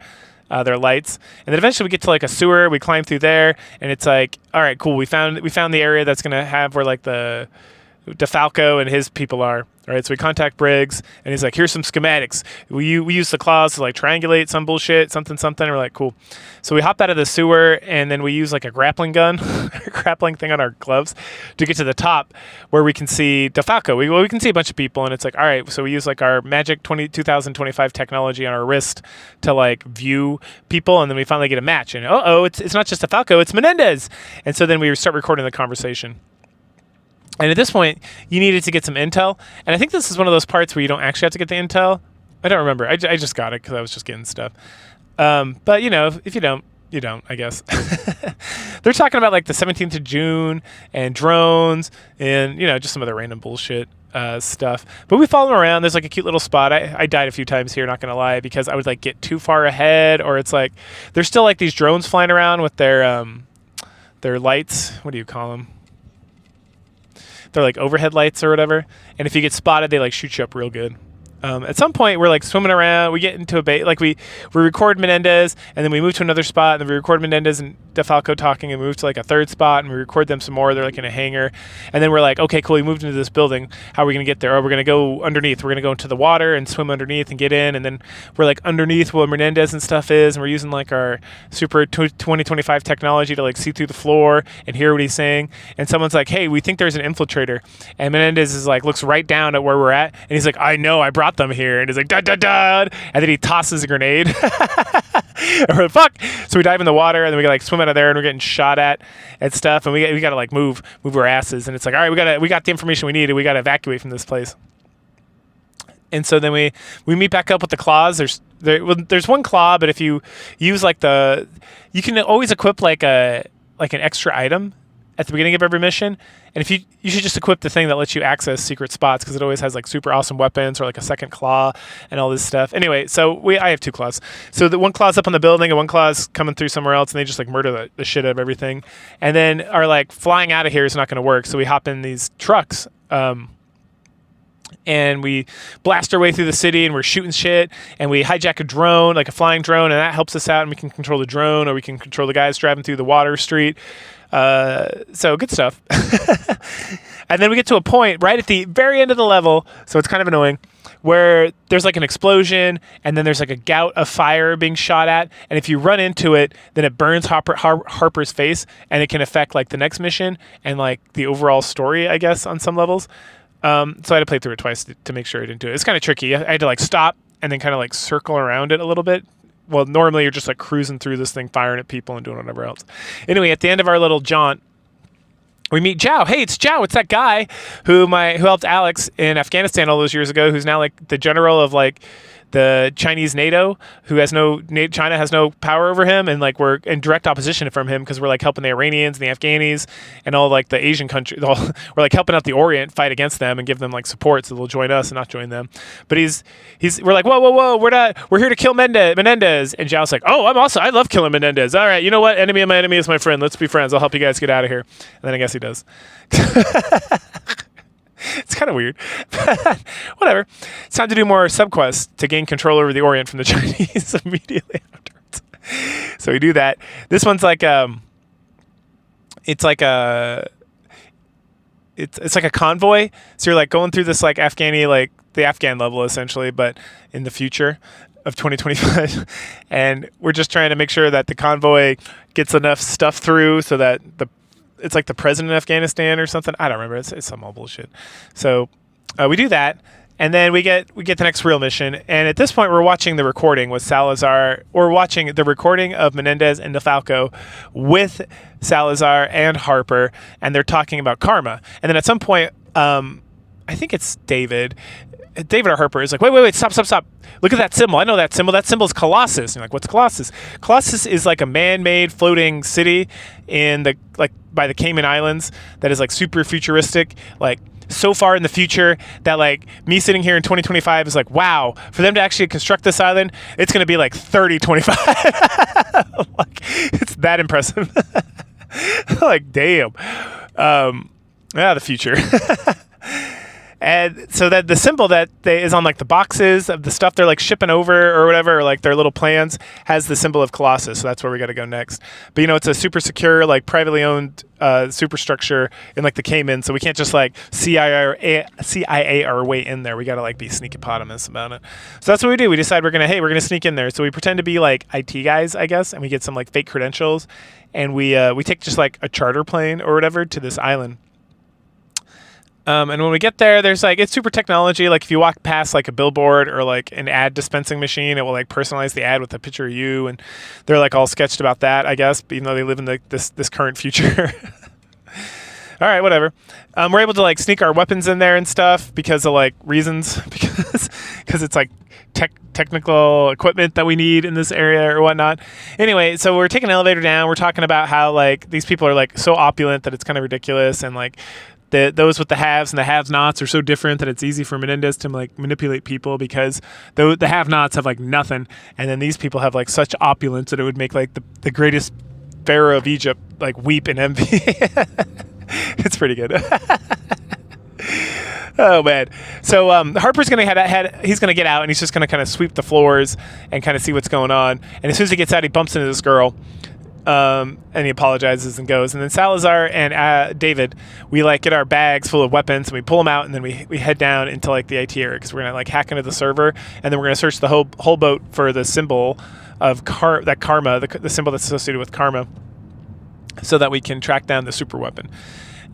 lights. And then eventually we get to like a sewer. We climb through there, and it's like, all right, cool. We found the area that's going to have where like the DeFalco and his people are. All right, so we contact Briggs, and he's like, here's some schematics. We use the claws to like triangulate some bullshit, something. And we're like, cool. So we hop out of the sewer, and then we use like a grappling gun, a grappling thing on our gloves to get to the top where we can see DeFalco. We can see a bunch of people, and it's like, all right, so we use like our magic 2025 technology on our wrist to like view people, and then we finally get a match. And it's not just DeFalco, it's Menendez. And so then we start recording the conversation. And at this point, you needed to get some intel. And I think this is one of those parts where you don't actually have to get the intel. I don't remember. I just got it because I was just getting stuff. But, you know, if you don't, you don't, I guess. They're talking about, like, the 17th of June and drones and, you know, just some other random bullshit stuff. But we follow them around. There's, like, a cute little spot. I died a few times here, not going to lie, because I would, like, get too far ahead. Or it's, like, there's still, like, these drones flying around with their lights. What do you call them? They're like overhead lights or whatever. And if you get spotted, they like shoot you up real good. At some point, we're like swimming around. We get into a bait. Like we record Menendez, and then we move to another spot, and then we record Menendez and DeFalco talking, and we move to like a third spot, and we record them some more. They're like in a hangar. And then we're like, okay, cool. We moved into this building. How are we going to get there? Oh, we're going to go underneath. We're going to go into the water and swim underneath and get in. And then we're like underneath where Menendez and stuff is, and we're using like our super 2025 technology to like see through the floor and hear what he's saying. And someone's like, hey, we think there's an infiltrator. And Menendez is like, looks right down at where we're at, and he's like, I know, I brought them here. And he's like, da. And then he tosses a grenade. And we're like, fuck. So we dive in the water, and then we like swim out of there, and we're getting shot at and stuff. And we got to like move our asses. And it's like, all right, we got the information we needed. We got to evacuate from this place. And so then we meet back up with the claws. There's one claw, but if you use like you can always equip like an extra item at the beginning of every mission. And if you should just equip the thing that lets you access secret spots, because it always has like super awesome weapons or like a second claw and all this stuff. Anyway, so I have 2 claws. So the one claw's up on the building and one claw's coming through somewhere else, and they just like murder the shit out of everything. And then are like, flying out of here is not going to work. So we hop in these trucks, and we blast our way through the city, and we're shooting shit, and we hijack a drone, like a flying drone, and that helps us out, and we can control the drone, or we can control the guys driving through the water street. So good stuff. And then we get to a point right at the very end of the level, so it's kind of annoying, where there's like an explosion, and then there's like a gout of fire being shot at, and if you run into it, then it burns Harper's face, and it can affect like the next mission and like the overall story, I guess, on some levels. So I had to play through it twice to make sure I didn't do it. It's kind of tricky. I had to like stop and then kind of like circle around it a little bit. Well, normally you're just like cruising through this thing, firing at people and doing whatever else. Anyway, at the end of our little jaunt, we meet Zhao. Hey, it's Zhao. It's that guy who helped Alex in Afghanistan all those years ago, who's now like the general of like the Chinese NATO, who has China has no power over him, and like we're in direct opposition from him because we're like helping the Iranians and the Afghanis and all like the Asian countries. We're like helping out the Orient fight against them and give them like support so they'll join us and not join them. But we're like, whoa, we're here to kill Menendez. And Zhao's like, oh, I love killing Menendez. All right, you know what? Enemy of my enemy is my friend. Let's be friends. I'll help you guys get out of here. And then I guess he does. It's kind of weird. Whatever. It's time to do more subquests to gain control over the Orient from the Chinese immediately afterwards. So we do that. This one's like it's like a convoy. So you're like going through this like Afghani, like the Afghan level essentially, but in the future of 2025. And we're just trying to make sure that the convoy gets enough stuff through so that it's like the president of Afghanistan or something. I don't remember. It's some all bullshit. So we do that, and then we get the next real mission. And at this point, we're watching the recording with Salazar. We're watching the recording of Menendez and DeFalco with Salazar and Harper, and they're talking about karma. And then at some point, I think it's David or Harper is like, wait, stop. Look at that symbol. I know that symbol. That symbol is Colossus. And you're like, what's Colossus? Colossus is like a man-made floating city by the Cayman Islands that is like super futuristic, like so far in the future that like me sitting here in 2025 is like, wow, for them to actually construct this island, it's going to be like 3025. Like, it's that impressive. Like, damn. The future. And so that the symbol that is on like the boxes of the stuff they're like shipping over or whatever, or like their little plans, has the symbol of Colossus. So that's where we got to go next. But it's a super secure, like privately owned superstructure in like the Cayman. So we can't just like CIA our way in there. We got to like be sneaky-potamus about it. So that's what we do. We decide we're gonna sneak in there. So we pretend to be like IT guys, I guess, and we get some like fake credentials, and we take just like a charter plane or whatever to this island. And when we get there, there's like, it's super technology. Like if you walk past like a billboard or like an ad dispensing machine, it will like personalize the ad with a picture of you. And they're like all sketched about that, I guess, even though they live in this current future. All right, whatever. We're able to like sneak our weapons in there and stuff because of like reasons, because it's like technical equipment that we need in this area or whatnot. Anyway, so we're taking an elevator down. We're talking about how like these people are like so opulent that it's kind of ridiculous, and like those with the haves and the have-nots are so different that it's easy for Menendez to like manipulate people, because the have-nots have like nothing, and then these people have like such opulence that it would make like the greatest pharaoh of Egypt like weep in envy. It's pretty good. Oh man. So Harper's gonna he's gonna get out, and he's just gonna kind of sweep the floors and kind of see what's going on. And as soon as he gets out, he bumps into this girl. And he apologizes and goes. And then Salazar and David, we like get our bags full of weapons, and we pull them out, and then we head down into like the IT area, because we're gonna like hack into the server, and then we're gonna search the whole boat for the symbol of karma, the symbol that's associated with karma, so that we can track down the super weapon.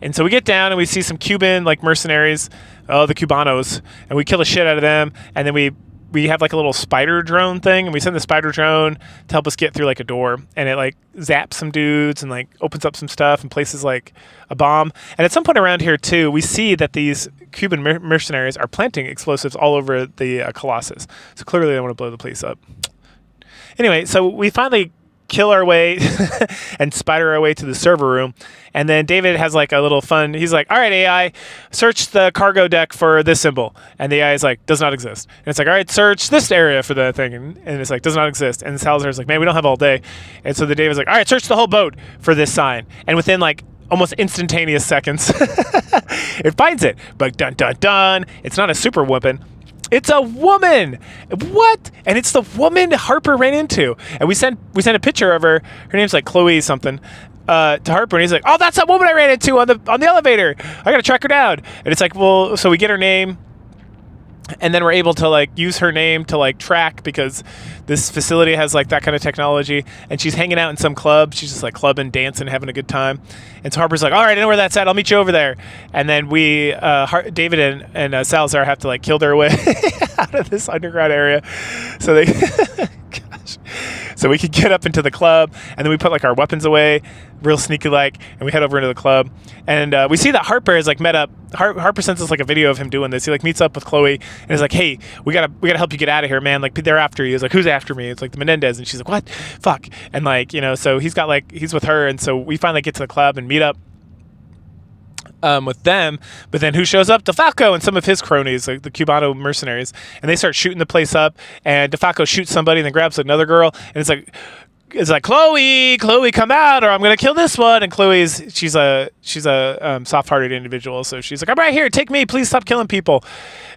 And so we get down and we see some Cuban like mercenaries, the Cubanos, and we kill the shit out of them, and then we have like a little spider drone thing, and we send the spider drone to help us get through like a door, and it like zaps some dudes and like opens up some stuff and places like a bomb. And at some point around here too, we see that these Cuban mercenaries are planting explosives all over the Colossus. So clearly they want to blow the place up. Anyway, so we finally kill our way and spider our way to the server room. And then David has like a little fun. He's like, all right, AI, search the cargo deck for this symbol. And the AI is like, does not exist. And it's like, all right, search this area for the thing. And it's like, does not exist. And Salazar's like, man, we don't have all day. And so the David's like, all right, search the whole boat for this sign. And within like almost instantaneous seconds, it finds it. But dun, dun, dun, it's not a super weapon. It's a woman. What? And it's the woman Harper ran into. And we sent a picture of her. Her name's like Chloe something. To Harper, and he's like, "Oh, that's that woman I ran into on the elevator. I gotta track her down." And it's like, well, so we get her name, and then we're able to like use her name to like track, because this facility has like that kind of technology. And she's hanging out in some club. She's just like clubbing, dancing, having a good time. And so Harper's like, "All right, I know where that's at. I'll meet you over there." And then we, David and Salazar have to like kill their way out of this underground area, so they, gosh. So we could get up into the club, and then we put like our weapons away, real sneaky like, and we head over into the club. And we see that Harper is like met up. Harper sends us like a video of him doing this. He like meets up with Chloe and is like, "Hey, we gotta help you get out of here, man. Like they're after you." He's like, "Who's after me?" It's like the Menendez, and she's like, "What? Fuck!" And like, you know, so he's with her, and so we finally get to the club and meet up with them. But then who shows up? DeFalco and some of his cronies, like the Cubano mercenaries, and they start shooting the place up. And DeFalco shoots somebody and then grabs another girl, and it's like Chloe, come out, or I'm gonna kill this one. And she's a soft-hearted individual, so she's like, "I'm right here, take me, please stop killing people."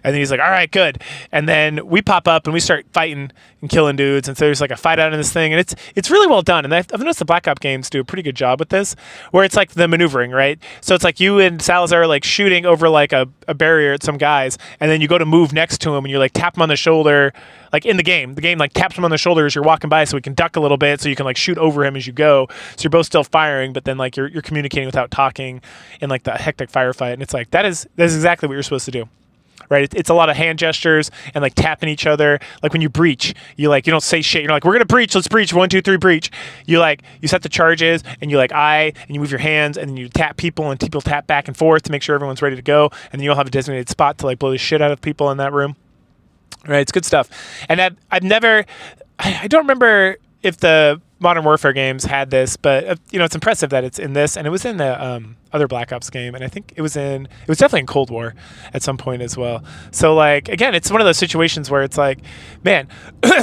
And then he's like, "All right, good." And then we pop up and we start fighting and killing dudes, and so there's like a fight out in this thing, and it's really well done. And I've noticed the Black Ops games do a pretty good job with this, where it's like the maneuvering, right? So it's like you and Salazar are like shooting over like a barrier at some guys, and then you go to move next to him and you like tap him on the shoulder. Like in the game like taps him on the shoulder as you're walking by, so he can duck a little bit, so you can like shoot over him as you go. So you're both still firing, but then like you're communicating without talking in like the hectic firefight. And it's like that is exactly what you're supposed to do, right? It's a lot of hand gestures and like tapping each other. Like when you breach, you don't say shit. You're like, "We're gonna breach. Let's breach. 1, 2, 3, breach." You set the charges, and you and you move your hands, and then you tap people, and people tap back and forth to make sure everyone's ready to go. And then you'll have a designated spot to like blow the shit out of people in that room. Right, it's good stuff. And I don't remember if the Modern Warfare games had this, but it's impressive that it's in this, and it was in the other Black Ops game, and I think it was definitely in Cold War at some point as well. So like, again, it's one of those situations where it's like, man,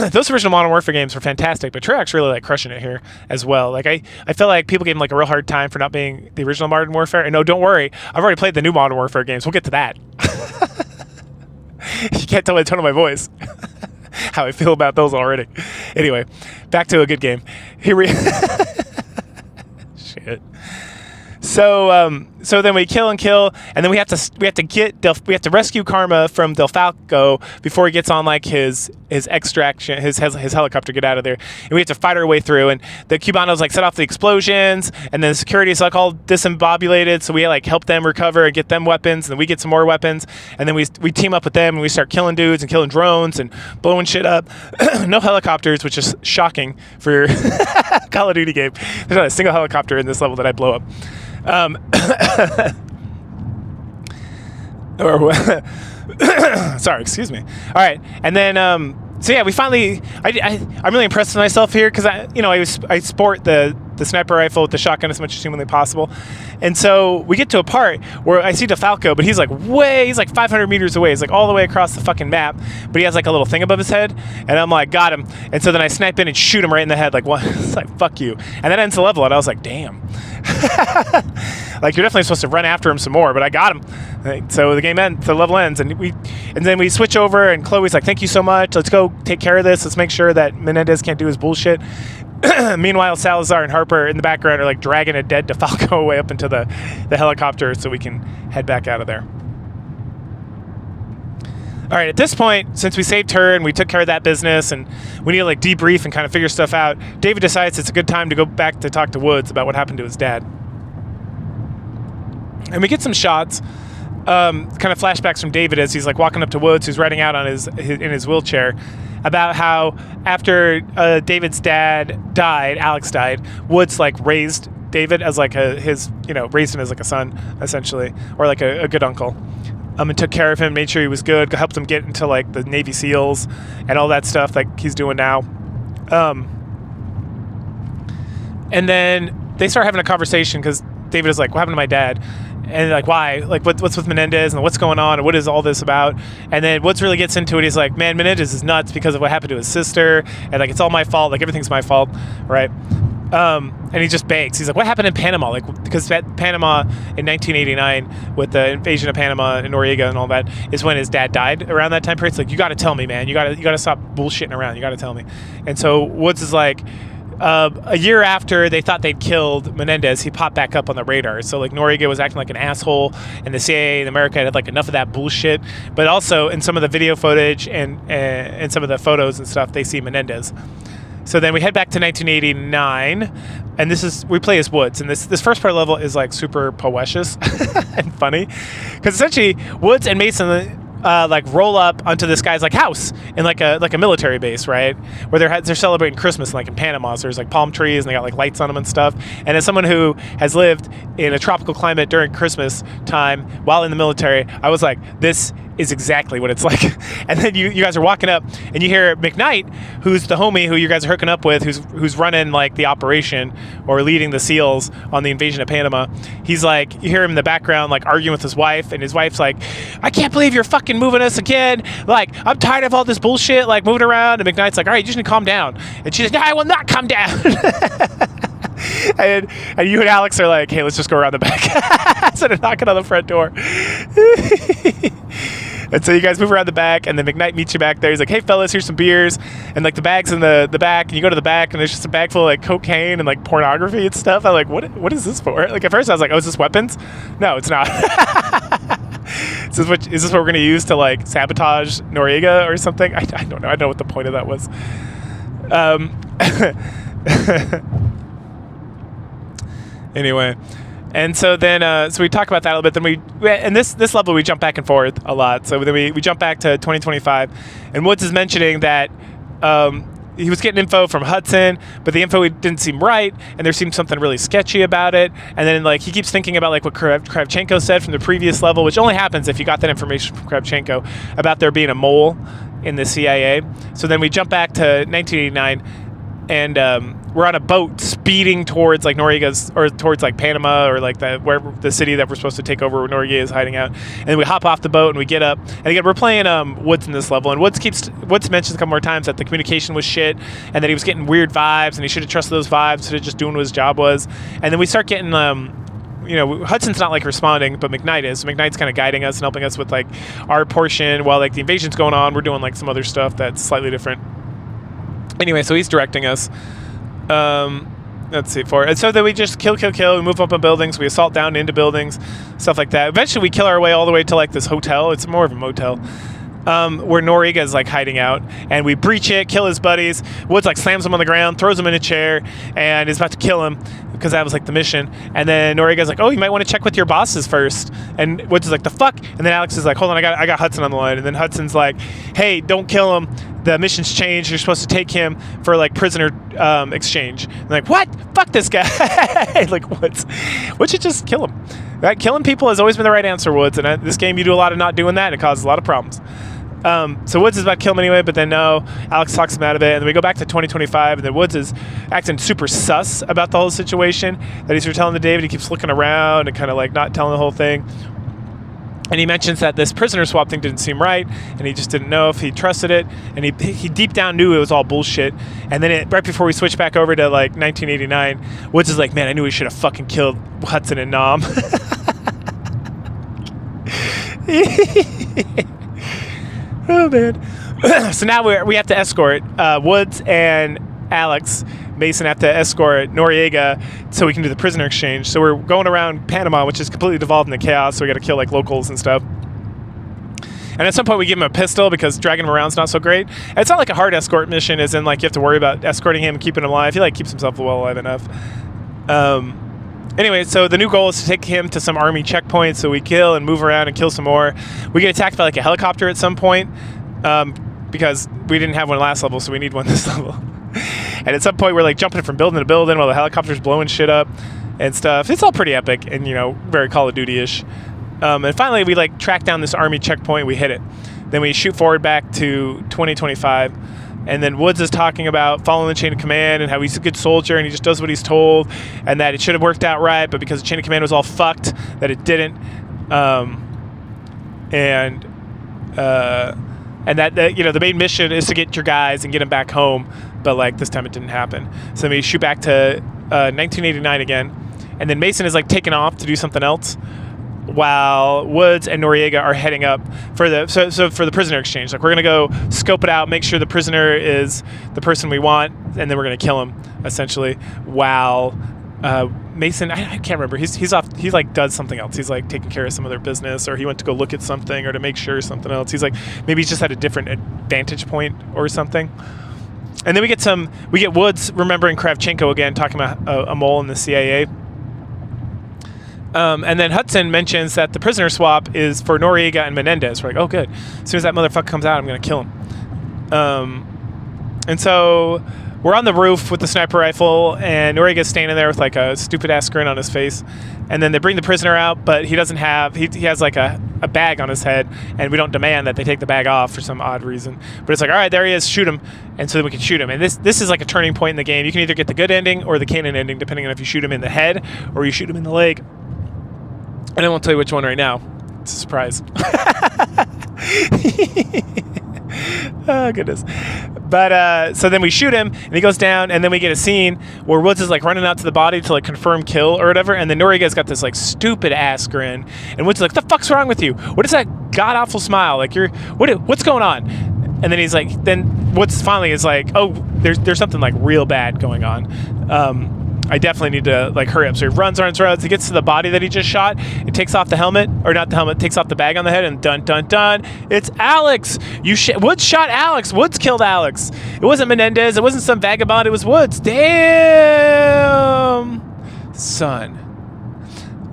those original Modern Warfare games were fantastic, but Treyarch's really like crushing it here as well. Like I feel like people gave him like a real hard time for not being the original Modern Warfare. And no, don't worry, I've already played the new Modern Warfare games. We'll get to that. You can't tell by the tone of my voice how I feel about those already. Anyway, back to a good game. Here we shit. So then we kill, and then we have to rescue Karma from DeFalco before he gets on like his extraction, his helicopter, get out of there, and we have to fight our way through. And the Cubanos like set off the explosions, and then the security is like all disembobulated, so we like help them recover and get them weapons, and then we get some more weapons, and then we team up with them and we start killing dudes and killing drones and blowing shit up. No helicopters, which is shocking for Call of Duty game. There's not a single helicopter in this level that I blow up. Sorry, excuse me. All right, and then so yeah, we finally. I'm really impressed with myself here, because I sport the sniper rifle with the shotgun as much as humanly possible, and so we get to a part where I see DeFalco, but he's like 500 meters away. He's like all the way across the fucking map, but he has like a little thing above his head, and I'm like, got him. And so then I snipe in and shoot him right in the head, like what? It's like, fuck you. And that ends the level, and I was like, damn. Like, you're definitely supposed to run after him some more, but I got him. Right, so the level ends, and then we switch over, and Chloe's like, "Thank you so much. Let's go take care of this. Let's make sure that Menendez can't do his bullshit." Meanwhile, Salazar and Harper in the background are like dragging a dead DeFalco away up into the helicopter so we can head back out of there. All right, at this point, since we saved her and we took care of that business, and we need to like debrief and kind of figure stuff out, David decides it's a good time to go back to talk to Woods about what happened to his dad. And we get some shots, kind of flashbacks from David as he's like walking up to Woods, who's riding out on in his wheelchair, about how after David's dad died, Alex died, Woods like raised David as like raised him as like a son, essentially, or like a good uncle. And took care of him, made sure he was good, helped him get into like the Navy SEALs and all that stuff like he's doing now. And then they start having a conversation because David is like, what happened to my dad? And like, why? Like, what's with Menendez and what's going on? And what is all this about? And then Woods really gets into it. He's like, man, Menendez is nuts because of what happened to his sister. And like, it's all my fault. Like, everything's my fault, right? And he just begs. He's like, what happened in Panama? Like, because Panama in 1989 with the invasion of Panama and Noriega and all that is when his dad died around that time period. It's like, you got to tell me, man. You got to stop bullshitting around. You got to tell me. And so Woods is like, a year after they thought they'd killed Menendez, he popped back up on the radar. So like Noriega was acting like an asshole, and the CIA in America had like enough of that bullshit. But also in some of the video footage and some of the photos and stuff, they see Menendez. So then we head back to 1989, and we play as Woods, and this first part level is like super poetious and funny, because essentially Woods and Mason like roll up onto this guy's like house in like a military base, right? Where they're celebrating Christmas, like in Panama. So there's like palm trees and they got like lights on them and stuff. And as someone who has lived in a tropical climate during Christmas time while in the military, I was like, this is exactly what it's like. And then you guys are walking up and you hear McKnight, who's the homie who you guys are hooking up with, who's running like the operation or leading the SEALs on the invasion of Panama. He's like, you hear him in the background like arguing with his wife, and his wife's like, I can't believe you're fucking moving us again. Like, I'm tired of all this bullshit, like moving around. And McKnight's like, all right, you just need to calm down. And she's like, no, I will not calm down. and you and Alex are like, hey, let's just go around the back instead of knocking on the front door. And so you guys move around the back, and then McKnight meets you back there. He's like, hey, fellas, here's some beers. And, like, the bag's in the back, and you go to the back, and there's just a bag full of, like, cocaine and, like, pornography and stuff. I'm like, what is this for? Like, at first I was like, oh, is this weapons? No, it's not. Is this what we're going to use to, like, sabotage Noriega or something? I don't know. I don't know what the point of that was. Anyway. And so then, so we talk about that a little bit. Then and this level, we jump back and forth a lot. So then we jump back to 2025, and Woods is mentioning that he was getting info from Hudson, but the info didn't seem right, and there seemed something really sketchy about it. And then like he keeps thinking about like what Kravchenko said from the previous level, which only happens if you got that information from Kravchenko about there being a mole in the CIA. So then we jump back to 1989. And we're on a boat speeding towards like Noriega's, or towards like Panama, or like the city that we're supposed to take over where Noriega is hiding out. And we hop off the boat and we get up. And again, we're playing Woods in this level. And Woods mentions a couple more times that the communication was shit, and that he was getting weird vibes, and he should have trusted those vibes instead of just doing what his job was. And then we start getting Hudson's not like responding, but McKnight is. So McKnight's kind of guiding us and helping us with like our portion while like the invasion's going on. We're doing like some other stuff that's slightly different. Anyway, so he's directing us. Let's see, and so then we just kill. We move up on buildings. We assault down into buildings, stuff like that. Eventually, we kill our way all the way to like this hotel. It's more of a motel. Where Noriega is like hiding out, and we breach it, kill his buddies. Woods like slams him on the ground, throws him in a chair, and is about to kill him because that was like the mission. And then Noriega's like, oh, you might want to check with your bosses first. And Woods is like, the fuck? And then Alex is like, hold on, I got Hudson on the line. And then Hudson's like, hey, don't kill him. The mission's changed. You're supposed to take him for like prisoner exchange. And like, what? Fuck this guy. Like, Woods should just kill him. That killing people has always been the right answer, Woods. And this game, you do a lot of not doing that, and it causes a lot of problems. So Woods is about to kill him anyway, but then no, Alex talks him out of it, and then we go back to 2025, and then Woods is acting super sus about the whole situation that he's telling to David. He keeps looking around and kind of like not telling the whole thing. And he mentions that this prisoner swap thing didn't seem right, and he just didn't know if he trusted it, and he deep down knew it was all bullshit. And then right before we switch back over to like 1989, Woods is like, man, I knew we should have fucking killed Hudson and Nam. Oh man. So now we have to escort Woods and Alex. Mason have to escort Noriega so we can do the prisoner exchange. So we're going around Panama, which is completely devolved into chaos, so we got to kill like locals and stuff. And at some point we give him a pistol because dragging him around is not so great. And it's not like a hard escort mission, as in like you have to worry about escorting him and keeping him alive. He like keeps himself well alive enough. Anyway, so the new goal is to take him to some army checkpoint, so we kill and move around and kill some more. We get attacked by like a helicopter at some point because we didn't have one last level, so we need one this level. And at some point we're like jumping from building to building while the helicopter's blowing shit up and stuff. It's all pretty epic and, very Call of Duty-ish. And finally we like track down this army checkpoint, we hit it. Then we shoot forward back to 2025 And then Woods is talking about following the chain of command and how he's a good soldier and he just does what he's told, and that it should have worked out right, but because the chain of command was all fucked, that it didn't. And that the main mission is to get your guys and get them back home, but like this time it didn't happen. So then we shoot back to 1989 again, and then Mason is like taking off to do something else, while Woods and Noriega are heading up for the prisoner exchange. Like, we're gonna go scope it out, make sure the prisoner is the person we want, and then we're gonna kill him essentially. While Mason, I can't remember. He's off. He like does something else. He's like taking care of some other business, or he went to go look at something, or to make sure something else. He's like, maybe he's just at a different vantage point or something. And then we get Woods remembering Kravchenko again, talking about a mole in the CIA. And then Hudson mentions that the prisoner swap is for Noriega and Menendez. We're like, oh, good. As soon as that motherfucker comes out, I'm going to kill him. And so we're on the roof with the sniper rifle, and Noriega's standing there with like a stupid-ass grin on his face. And then they bring the prisoner out, but he doesn't have... He has like a bag on his head, and we don't demand that they take the bag off for some odd reason. But it's like, all right, there he is, shoot him. And so then we can shoot him. And this is like a turning point in the game. You can either get the good ending or the canon ending, depending on if you shoot him in the head or you shoot him in the leg. And I won't tell you which one right now. It's a surprise. Oh, goodness. But so then we shoot him, and he goes down, and then we get a scene where Woods is like running out to the body to like confirm kill or whatever, and then Noriega's got this like stupid ass grin, and Woods is like, "The fuck's wrong with you? What is that god awful smile? Like, what's going on?" And then he's like, then Woods finally is like, "Oh, there's something like real bad going on. I definitely need to like hurry up." So he runs. He gets to the body that he just shot. It takes off the helmet, or not the helmet, takes off the bag on the head, and dun dun dun, it's Alex. Woods shot Alex. Woods killed Alex. It wasn't Menendez. It wasn't some vagabond. It was Woods. Damn, son.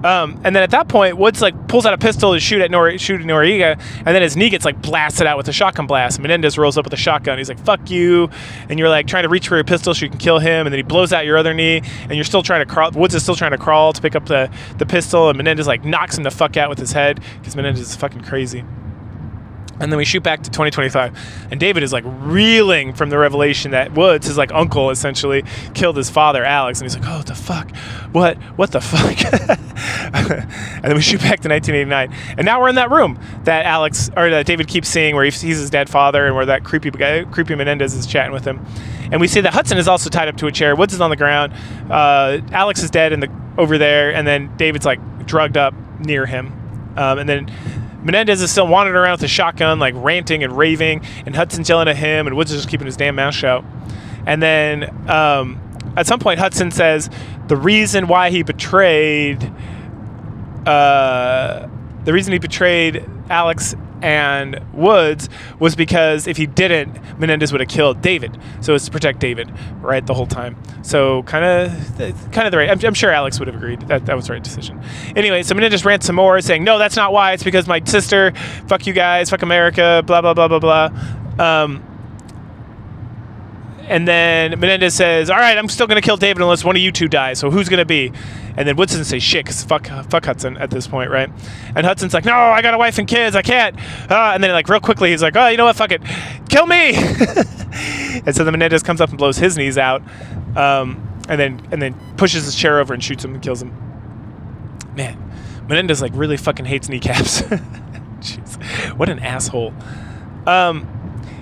And then at that point, Woods like pulls out a pistol to shoot Noriega, and then his knee gets like blasted out with a shotgun blast. Menendez rolls up with a shotgun. He's like, "Fuck you!" And you're like trying to reach for your pistol so you can kill him, and then he blows out your other knee, and you're still trying to crawl. Woods is still trying to crawl to pick up the pistol, and Menendez like knocks him the fuck out with his head because Menendez is fucking crazy. And then we shoot back to 2025, and David is like reeling from the revelation that Woods, his like uncle, essentially killed his father, Alex, and he's like, "Oh, what the fuck? What the fuck?" And then we shoot back to 1989, and now we're in that room that David keeps seeing, where he sees his dead father, and where that creepy Menendez is chatting with him. And we see that Hudson is also tied up to a chair. Woods is on the ground. Alex is dead over there, and then David's like drugged up near him, and then Menendez is still wandering around with a shotgun, like ranting and raving, and Hudson's yelling at him, and Woods is just keeping his damn mouth shut. And then at some point, Hudson says the reason he betrayed Alex and Woods was because if he didn't, Menendez would have killed David. So it's to protect David, right, the whole time. So kind of the right. I'm sure Alex would have agreed that was the right decision. Anyway, so Menendez rants some more, saying, "No, that's not why. It's because my sister. Fuck you guys. Fuck America. Blah blah blah blah blah." And then Menendez says, "All right, I'm still going to kill David unless one of you two dies. So who's going to be?" And then Woods doesn't say shit because fuck Hudson at this point, right? And Hudson's like, "No, I got a wife and kids. I can't." And then like real quickly, he's like, "Oh, you know what? Fuck it. Kill me." And so then Menendez comes up and blows his knees out, and then pushes his chair over and shoots him and kills him. Man, Menendez like really fucking hates kneecaps. Jeez, what an asshole.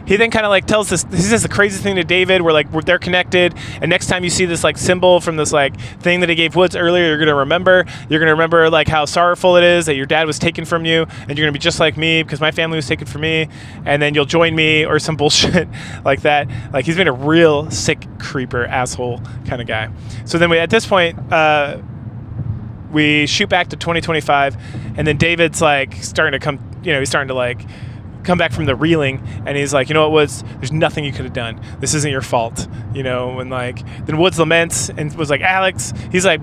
He then kind of like tells this. He says the crazy thing to David, where they're connected. And next time you see this like symbol from this like thing that he gave Woods earlier, you're gonna remember. You're gonna remember like how sorrowful it is that your dad was taken from you, and you're gonna be just like me because my family was taken from me. And then you'll join me or some bullshit like that. Like he's been a real sick creeper asshole kind of guy. So then at this point, we shoot back to 2025, and then David's like starting to come. He's starting to like come back from the reeling, and he's like, "You know what, Woods? There's nothing you could have done. This isn't your fault." And like then Woods laments and was like, "Alex," he's like,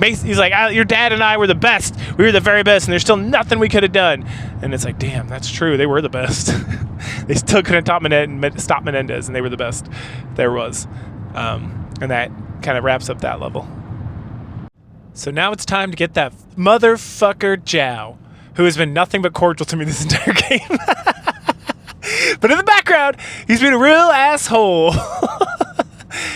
"Your dad and I were the best. We were the very best, and there's still nothing we could have done." And it's like, damn, that's true. They were the best. They still couldn't stop Menendez, and they were the best there was. And that kind of wraps up that level. So now it's time to get that motherfucker Zhao, who has been nothing but cordial to me this entire game. But in the background, he's been a real asshole.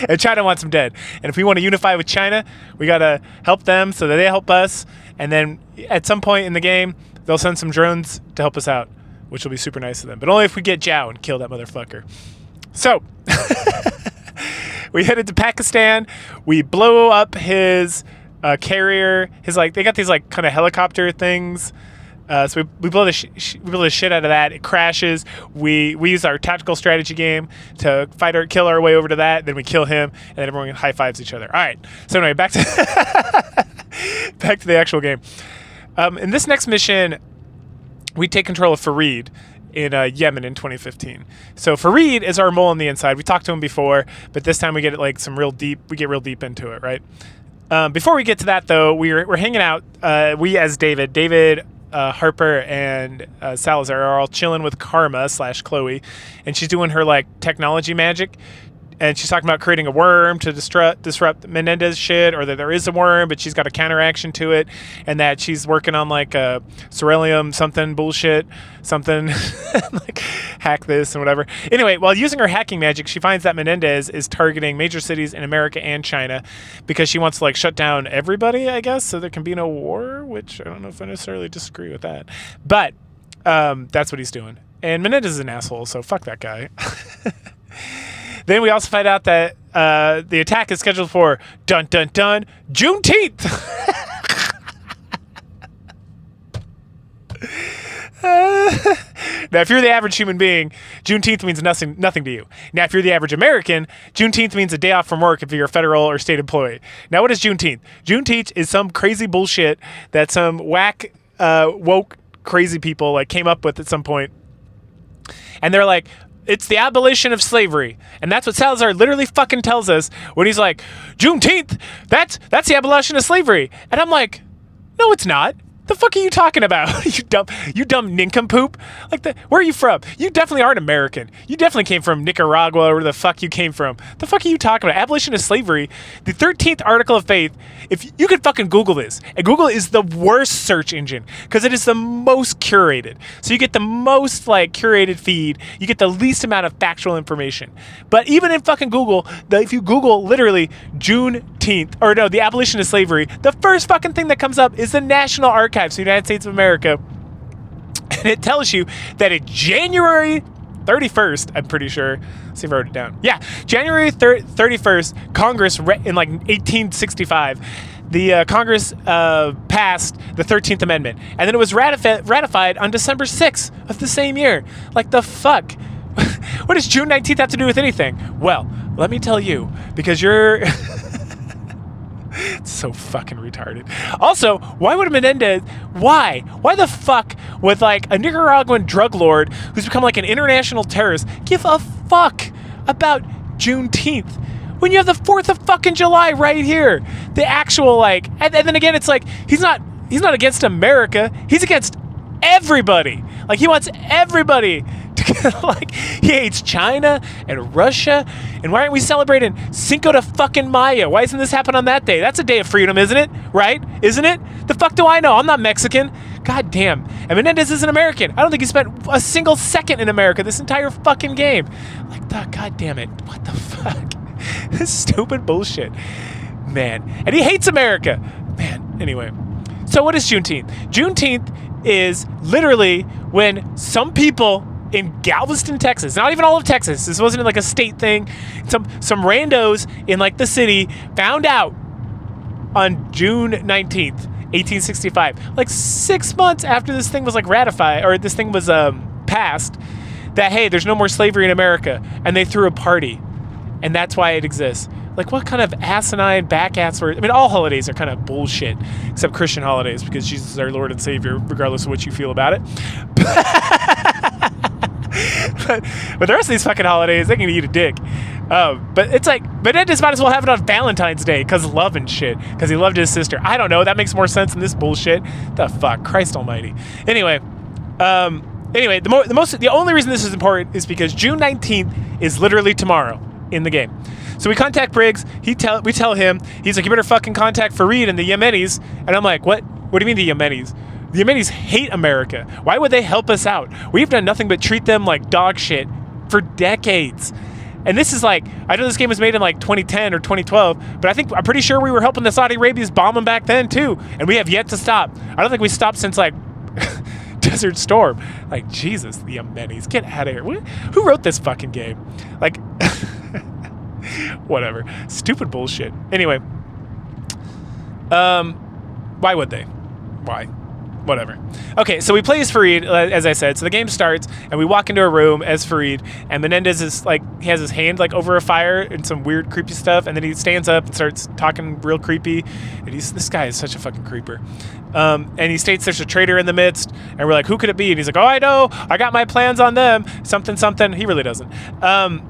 And China wants him dead. And if we want to unify with China, we got to help them so that they help us. And then at some point in the game, they'll send some drones to help us out, which will be super nice of them. But only if we get Zhao and kill that motherfucker. So, we headed to Pakistan. We blow up his carrier. They got these kind of helicopter things. So we blow the shit out of that. It crashes. We use our tactical strategy game to kill our way over to that. Then we kill him, and then everyone high fives each other. All right. So anyway, back to the actual game. In this next mission, we take control of Farid in Yemen in 2015. So Farid is our mole on the inside. We talked to him before, but this time we get real deep into it, right? Before we get to that, though, we're hanging out. We as David, Harper, and Salazar are all chilling with Karma / Chloe, and she's doing her technology magic, and she's talking about creating a worm to disrupt Menendez shit, or that there is a worm but she's got a counteraction to it, and that she's working on a Cerelium something bullshit, something hack this and whatever. Anyway, while using her hacking magic, she finds that Menendez is targeting major cities in America and China because she wants to shut down everybody, I guess, so there can be no war, which I don't know if I necessarily disagree with that, but that's what he's doing. And Menendez is an asshole, so fuck that guy. Then we also find out that the attack is scheduled for Juneteenth. Now, if you're the average human being, Juneteenth means nothing to you. Now, if you're the average American, Juneteenth means a day off from work if you're a federal or state employee. Now, what is Juneteenth? Juneteenth is some crazy bullshit that some whack, woke, crazy people came up with at some point. And they're like, it's the abolition of slavery. And that's what Salazar literally fucking tells us when he's like, Juneteenth, that's the abolition of slavery. And I'm like, no, it's not. The fuck are you talking about? you dumb nincompoop. Where are you from? You definitely aren't American. You definitely came from Nicaragua or where the fuck you came from. The fuck are you talking about? Abolition of slavery. The 13th article of faith. If you could fucking Google this, and Google is the worst search engine because it is the most curated. So you get the most curated feed. You get the least amount of factual information. But even in fucking Google, if you Google literally Juneteenth, the abolition of slavery, the first fucking thing that comes up is the National Archives of the United States of America. And it tells you that in January 31st, I'm pretty sure. Let's see if I wrote it down. Yeah, January 31st, Congress, in 1865, the Congress passed the 13th Amendment. And then it was ratified on December 6th of the same year. The fuck? What does June 19th have to do with anything? Well, let me tell you, because you're... It's so fucking retarded. Also, why would Menendez... Why the fuck would a Nicaraguan drug lord who's become an international terrorist give a fuck about Juneteenth when you have the 4th of fucking July right here? The actual and then again, it's he's not against America. He's against everybody. He wants everybody to he hates China and Russia. And why aren't we celebrating Cinco de fucking Mayo? Why doesn't this happen on that day? That's a day of freedom, isn't it? Right? Isn't it? The fuck do I know? I'm not Mexican. God damn. And Menendez isn't American. I don't think he spent a single second in America this entire fucking game. God damn it. What the fuck? This stupid bullshit. Man. And he hates America. Man. Anyway. So what is Juneteenth? Juneteenth is literally when some people in Galveston, Texas, not even all of Texas, this wasn't a state thing, some randos in the city found out on June 19th, 1865, 6 months after this thing was ratified, or this thing was passed, that hey, there's no more slavery in America, and they threw a party, and that's why it exists. What kind of asinine back-ass word? I mean, all holidays are kind of bullshit, except Christian holidays, because Jesus is our Lord and Savior, regardless of what you feel about it. But the rest of these fucking holidays, they can eat a dick. But it's Menendez might as well have it on Valentine's Day, because love and shit, because he loved his sister. I don't know, that makes more sense than this bullshit. The fuck, Christ almighty. Anyway, the only reason this is important is because June 19th is literally tomorrow in the game. So we contact Briggs. We tell him. He's like, you better fucking contact Farid and the Yemenis. And I'm like, what? What do you mean the Yemenis? The Yemenis hate America. Why would they help us out? We've done nothing but treat them like dog shit for decades. And this is like, I know this game was made in like 2010 or 2012, but I'm pretty sure we were helping the Saudi Arabians bomb them back then too. And we have yet to stop. I don't think we stopped since like Desert Storm. Like, Jesus, the Yemenis, get out of here. Who wrote this fucking game? Like, whatever. Stupid bullshit. Anyway, why would they? Why? Whatever. Okay, so we play as Farid, as I said. So the game starts, and we walk into a room as Farid, and Menendez is like, he has his hand like over a fire and some weird creepy stuff, and then he stands up and starts talking real creepy, and this guy is such a fucking creeper. And he states there's a traitor in the midst, and we're like, who could it be? And he's like, oh, I know, I got my plans on them, something. He really doesn't. I'm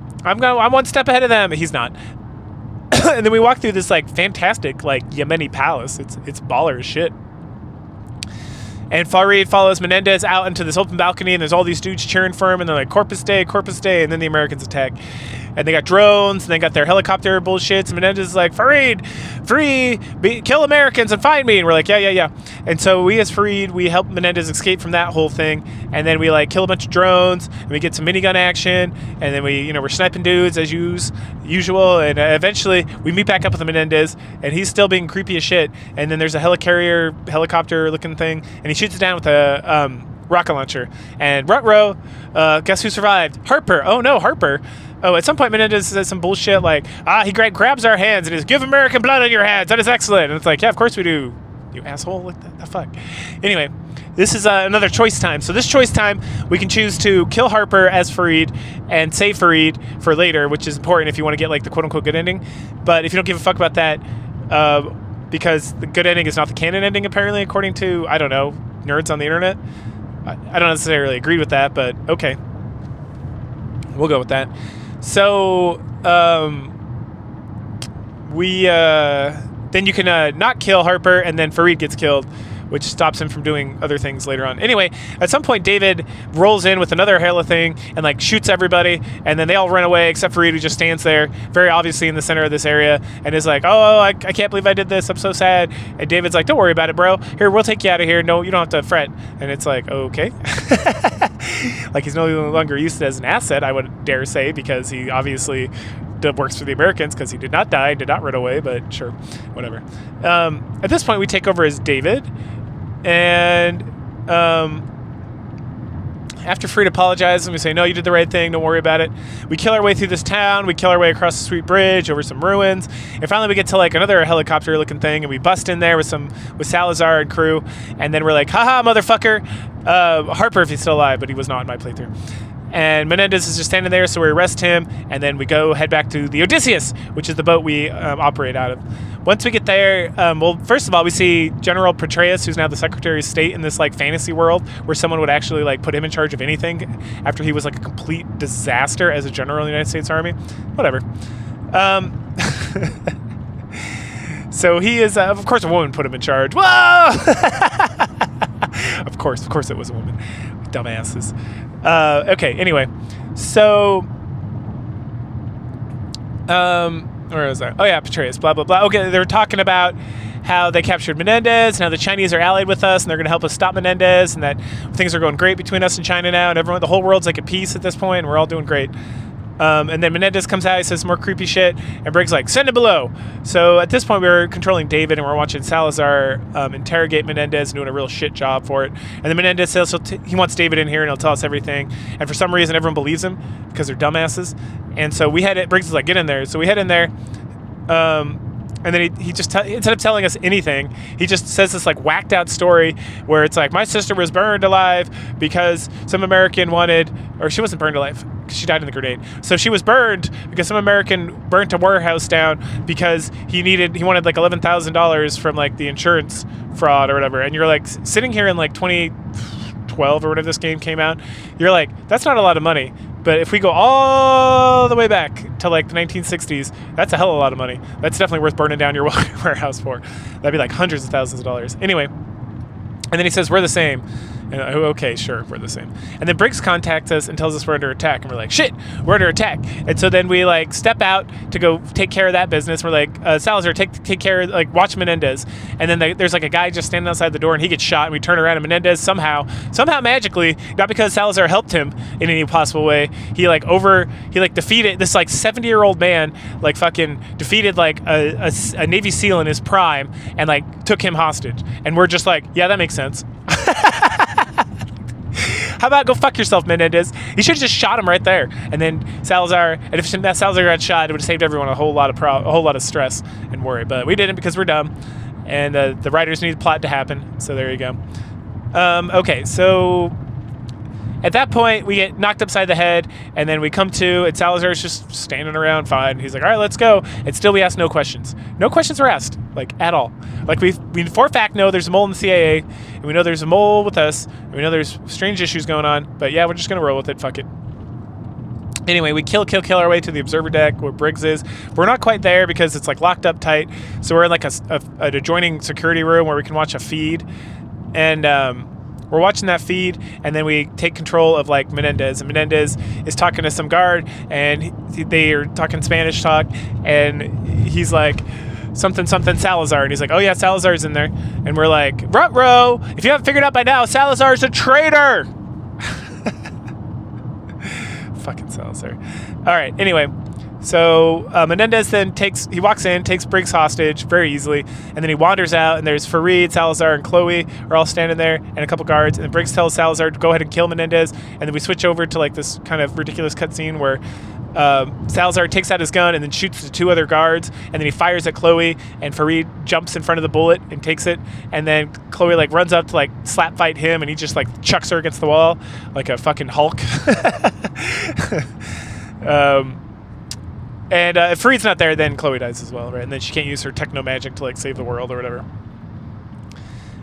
one step ahead of them. He's not. And then we walk through this like fantastic like Yemeni palace. It's baller as shit. And Farid follows Menendez out into this open balcony, and there's all these dudes cheering for him, and they're like, Corpus Day, and then the Americans attack. And they got drones, and they got their helicopter bullshits, and Menendez is like, Farid, kill Americans and find me. And we're like, yeah. And so we as Farid, we help Menendez escape from that whole thing, and then we like kill a bunch of drones, and we get some minigun action, and then we're sniping dudes as usual, and eventually we meet back up with Menendez, and he's still being creepy as shit, and then there's a helicopter looking thing, and he shoots it down with a rocket launcher. And Rutro, guess who survived? Harper. Oh no, Harper. Oh, at some point Menendez says some bullshit like, he grabs our hands and is, give American blood on your hands. That is excellent. And it's like, yeah, of course we do, you asshole. What the fuck? Anyway, this is another choice time. So this choice time, we can choose to kill Harper as Farid and save Farid for later, which is important if you want to get like the quote unquote good ending. But if you don't give a fuck about that, because the good ending is not the canon ending, apparently, according to, I don't know, nerds on the internet. I don't necessarily agree with that, but okay. We'll go with that. So, then you can not kill Harper, and then Farid gets killed, which stops him from doing other things later on. Anyway, at some point, David rolls in with another hella thing and like shoots everybody, and then they all run away except Farid, who just stands there, very obviously in the center of this area, and is like, I can't believe I did this. I'm so sad. And David's like, don't worry about it, bro. Here, we'll take you out of here. No, you don't have to fret. And it's like, okay. Like he's no longer used as an asset, I would dare say, because he obviously works for the Americans because he did not die, did not run away, but sure, whatever. At this point, we take over as David, and after Farid apologizes and we say, no, you did the right thing, don't worry about it, we kill our way through this town, we kill our way across the sweet bridge over some ruins, and finally we get to like another helicopter looking thing, and we bust in there with Salazar and crew, and then we're like, haha, motherfucker, Harper if he's still alive, but he was not in my playthrough. And Menendez is just standing there, so we arrest him, and then we head back to the Odysseus, which is the boat we operate out of. Once we get there, well, first of all, we see General Petraeus, who's now the Secretary of State in this like fantasy world where someone would actually like put him in charge of anything after he was like a complete disaster as a general in the United States Army. Whatever. So he is, of course, a woman put him in charge. Whoa! Of course it was a woman. Dumbasses. Okay, anyway, so where was I? Oh yeah, Petraeus, blah blah blah. Okay, they were talking about how they captured Menendez, and how the Chinese are allied with us, and they're going to help us stop Menendez, and that things are going great between us and China now, and the whole world's like at peace at this point, and we're all doing great. And then Menendez comes out, he says more creepy shit, and Brigg's like, send him below. So at this point, we were controlling David, and we're watching Salazar interrogate Menendez and doing a real shit job for it. And then Menendez says he wants David in here, and he'll tell us everything. And for some reason, everyone believes him, because they're dumbasses. And so Briggs is like, get in there. So we head in there. And then he just, instead of telling us anything, he just says this like whacked out story where it's like, my sister was burned alive because some American wanted, or she wasn't burned alive because she died in the grenade. So she was burned because some American burnt a warehouse down because he wanted like $11,000 from like the insurance fraud or whatever. And you're like sitting here in like 2012 or whatever this game came out, you're like, that's not a lot of money. But if we go all the way back to like the 1960s, that's a hell of a lot of money. That's definitely worth burning down your warehouse for. That'd be like hundreds of thousands of dollars. Anyway, and then he says, we're the same. And okay, sure, we're the same. And then Briggs contacts us and tells us we're under attack, and we're like, shit, we're under attack. And so then we like step out to go take care of that business. We're like, Salazar, take care, like watch Menendez. And then there's like a guy just standing outside the door, and he gets shot. And we turn around, and Menendez somehow magically, not because Salazar helped him in any possible way, he defeated this like 70-year-old man, like fucking defeated like a Navy SEAL in his prime, and like took him hostage. And we're just like, yeah, that makes sense. How about go fuck yourself, Menendez? You should have just shot him right there. And then Salazar, and if Salazar got shot, it would have saved everyone a whole lot of stress and worry. But we didn't because we're dumb, and the writers need the plot to happen. So there you go. Okay, so at that point, we get knocked upside the head, and then we come to, and Salazar's just standing around fine. He's like, all right, let's go. And still we ask no questions. No questions were asked, like, at all. Like, we for a fact know there's a mole in the CIA, and we know there's a mole with us, and we know there's strange issues going on, but yeah, we're just going to roll with it. Fuck it. Anyway, we kill our way to the observer deck where Briggs is. We're not quite there because it's, like, locked up tight, so we're in, like, an adjoining security room where we can watch a feed, and, we're watching that feed, and then we take control of like Menendez, and Menendez is talking to some guard, and they are talking Spanish talk, and he's like something Salazar, and he's like, oh yeah, Salazar's in there, and we're like, ruh-roh, if you haven't figured out by now, Salazar's a traitor. Fucking Salazar. All right, anyway. So Menendez then walks in, takes Briggs hostage very easily, and then he wanders out, and there's Farid, Salazar, and Chloe are all standing there, and a couple guards, and then Briggs tells Salazar to go ahead and kill Menendez, and then we switch over to like this kind of ridiculous cutscene where Salazar takes out his gun and then shoots the two other guards, and then he fires at Chloe, and Farid jumps in front of the bullet and takes it, and then Chloe like runs up to like slap fight him, and he just like chucks her against the wall like a fucking Hulk. And if Farid's not there, then Chloe dies as well, right? And then she can't use her techno magic to like save the world or whatever.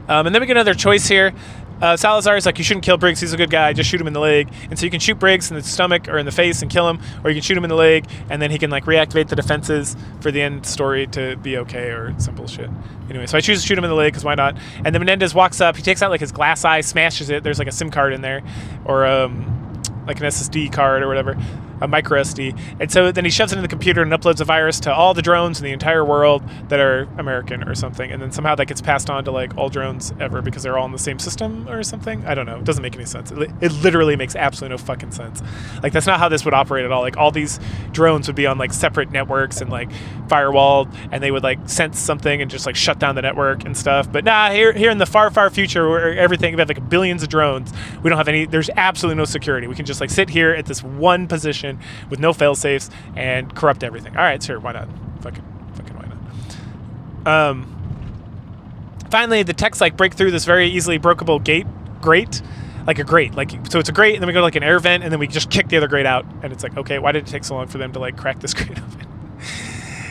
And then we get another choice here. Salazar is like, you shouldn't kill Briggs, he's a good guy, just shoot him in the leg. And so you can shoot Briggs in the stomach or in the face and kill him, or you can shoot him in the leg, and then he can like reactivate the defenses for the end story to be okay, or some bullshit. Anyway, so I choose to shoot him in the leg, because why not? And then Menendez walks up, he takes out like his glass eye, smashes it, there's like a SIM card in there, or like an SSD card or whatever, a micro SD. And so then he shoves it in the computer and uploads a virus to all the drones in the entire world that are American or something. And then somehow that gets passed on to like all drones ever because they're all in the same system or something. I don't know. It doesn't make any sense. It literally makes absolutely no fucking sense. Like, that's not how this would operate at all. Like, all these drones would be on like separate networks and like firewalled, and they would like sense something and just like shut down the network and stuff. But nah, here in the far, far future where everything, we have like billions of drones, we don't have any, there's absolutely no security. We can just like sit here at this one position with no fail safes and corrupt everything. All right, sure, why not? Fucking why not? Finally, the techs like break through this very easily brokeable grate, like a grate. Like, so it's a grate, and then we go to like an air vent, and then we just kick the other grate out. And it's like, okay, why did it take so long for them to like crack this grate open?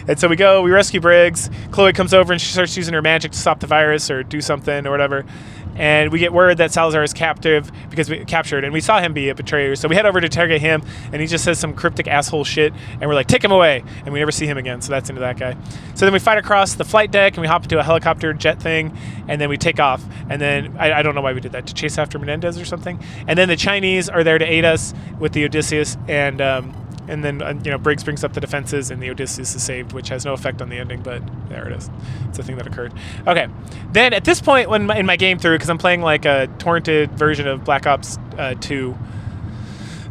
And so we rescue Briggs. Chloe comes over and she starts using her magic to stop the virus or do something or whatever. And we get word that Salazar is captured, and we saw him be a betrayer. So we head over to interrogate him, and he just says some cryptic asshole shit, and we're like, take him away. And we never see him again, so that's into that guy. So then we fight across the flight deck, and we hop into a helicopter jet thing, and then we take off. And then, I don't know why we did that, to chase after Menendez or something. And then the Chinese are there to aid us with the Odysseus, and then Briggs brings up the defenses, and the Odysseus is saved, which has no effect on the ending, but there it is. It's a thing that occurred. Okay. Then at this point in my game through, because I'm playing like a torrented version of Black Ops 2,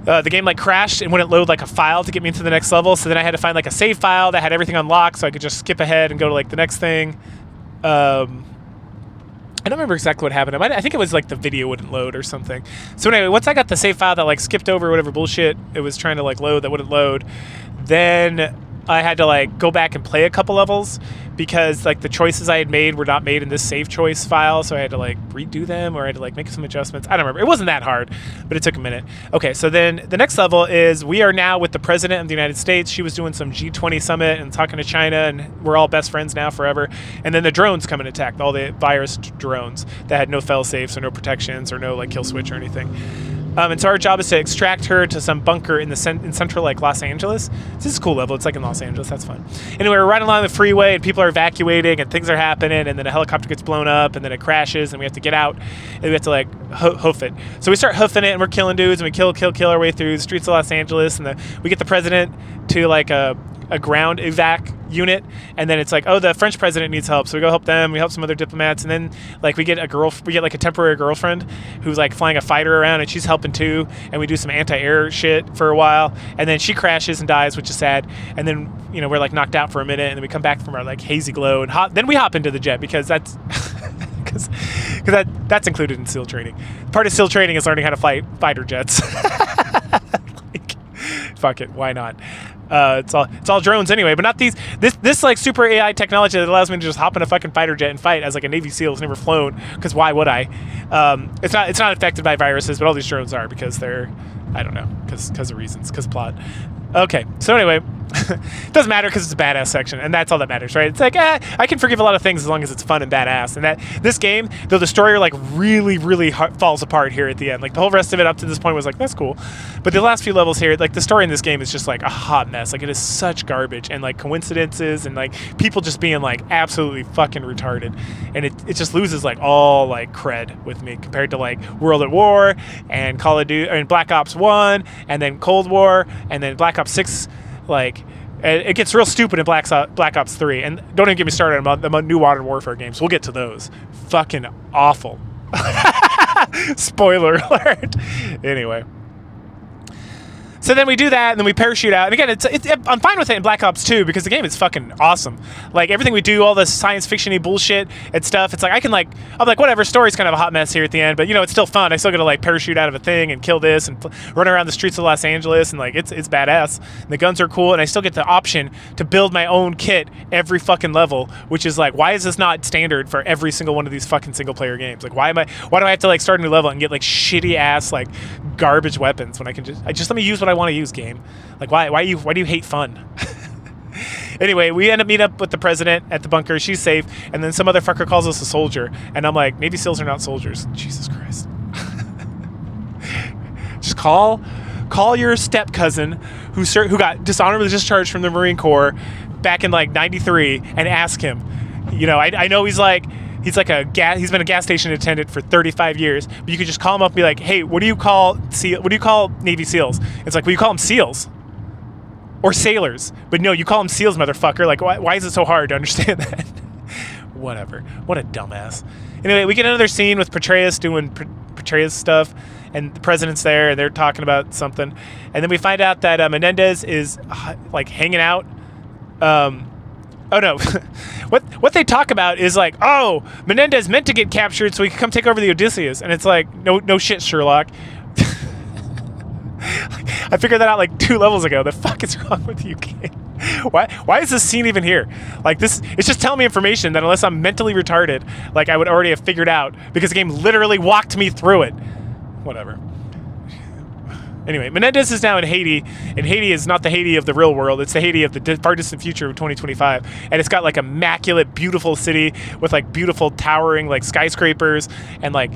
the game like crashed and wouldn't load like a file to get me into the next level. So then I had to find like a save file that had everything unlocked, so I could just skip ahead and go to like the next thing. I don't remember exactly what happened. I think it was like the video wouldn't load or something. So anyway, once I got the save file that like skipped over whatever bullshit it was trying to like load that wouldn't load, then I had to like go back and play a couple levels because like the choices I had made were not made in this save choice file, so I had to like redo them, or I had to like make some adjustments. I don't remember. It wasn't that hard, but it took a minute. Okay, so then the next level is we are now with the President of the United States. She was doing some G20 summit and talking to China, and we're all best friends now forever. And then the drones come and attack, all the virus drones that had no fail safes or no protections or no like kill switch or anything. And so our job is to extract her to some bunker in central like Los Angeles. This is a cool level. It's like in Los Angeles. That's fun. Anyway, we're riding along the freeway and people are evacuating and things are happening, and then a helicopter gets blown up and then it crashes and we have to get out and we have to like hoof it. So we start hoofing it and we're killing dudes and we kill our way through the streets of Los Angeles, and we get the president to like a ground evac unit, and then it's like, oh, the French president needs help, so we go help them. We help some other diplomats, and then like we get like a temporary girlfriend who's like flying a fighter around, and she's helping too. And we do some anti-air shit for a while, and then she crashes and dies, which is sad. And then we're like knocked out for a minute, and then we come back from our like hazy glow, and then we hop into the jet because that's because that's included in SEAL training. Part of SEAL training is learning how to fly fighter jets. Like, fuck it, why not? It's all drones anyway, but not this like super AI technology that allows me to just hop in a fucking fighter jet and fight as like a Navy SEAL who's never flown, because why would I? It's not affected by viruses, but all these drones are because they're, I don't know, because of reasons, because plot. Okay, so anyway, it doesn't matter because it's a badass section, and that's all that matters, right? It's like, I can forgive a lot of things as long as it's fun and badass. And that this game, the destroyer like really, really falls apart here at the end. Like the whole rest of it up to this point was like, that's cool, but the last few levels here, like the story in this game is just like a hot mess. Like it is such garbage, and like coincidences and like people just being like absolutely fucking retarded, and it just loses like all like cred with me compared to like World at War and Call of Duty and Black Ops 1 and then Cold War and then Black Ops 6. Like, it gets real stupid in Black Ops 3. And don't even get me started on the new Modern Warfare games. We'll get to those. Fucking awful. Spoiler alert. Anyway. So then we do that, and then we parachute out. And again, I'm fine with it in Black Ops 2 because the game is fucking awesome. Like, everything we do, all this science fiction-y bullshit and stuff, it's like, I'm like, whatever, story's kind of a hot mess here at the end, but, it's still fun. I still get to, like, parachute out of a thing and kill this and run around the streets of Los Angeles, and, like, it's badass. And the guns are cool, and I still get the option to build my own kit every fucking level, which is, like, why is this not standard for every single one of these fucking single-player games? Like, why do I have to, like, start a new level and get, like, shitty-ass, like, garbage weapons when I can just let me use what I want to use, game. Like, why do you hate fun? Anyway, we end up meeting up with the president at the bunker. She's safe, and then some other fucker calls us a soldier, and I'm like, Navy SEALs are not soldiers. Jesus Christ. Just call your step cousin who got dishonorably discharged from the Marine Corps back in like '93 and ask him. I know he's been a gas station attendant for 35 years, but you could just call him up and be like, hey, what do you call Navy SEALs? It's like, well, you call them SEALs or sailors, but no, you call them SEALs, motherfucker. Like, why is it so hard to understand that? Whatever. What a dumbass. Anyway, we get another scene with Petraeus doing Petraeus stuff, and the president's there, and they're talking about something, and then we find out that Menendez is like hanging out. Oh no, what they talk about is like, oh, Menendez meant to get captured so he could come take over the Odysseus, and it's like, no shit, Sherlock. I figured that out like 2 levels ago. The fuck is wrong with you, kid? Why is this scene even here? Like, this, it's just telling me information that unless I'm mentally retarded, like I would already have figured out, because the game literally walked me through it. Whatever. Anyway, Menendez is now in Haiti, and Haiti is not the Haiti of the real world. It's the Haiti of the far distant future of 2025, and it's got like immaculate, beautiful city with like beautiful towering like skyscrapers, and like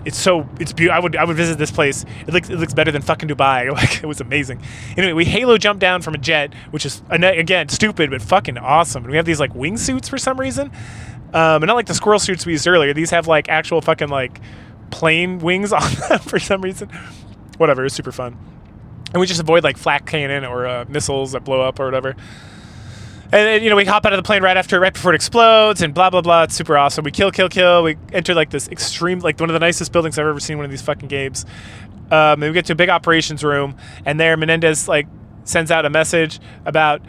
it's beautiful. I would visit this place. It looks better than fucking Dubai. Like, it was amazing. Anyway, we halo jump down from a jet, which is again stupid but fucking awesome. And we have these like wingsuits for some reason, and not like the squirrel suits we used earlier. These have like actual fucking like plane wings on them for some reason. Whatever, it's super fun. And we just avoid like flak cannon or missiles that blow up or whatever. And then, we hop out of the plane right before it explodes, and blah, blah, blah. It's super awesome. We kill. We enter like this extreme, like one of the nicest buildings I've ever seen in one of these fucking games. And we get to a big operations room, and there Menendez like sends out a message about,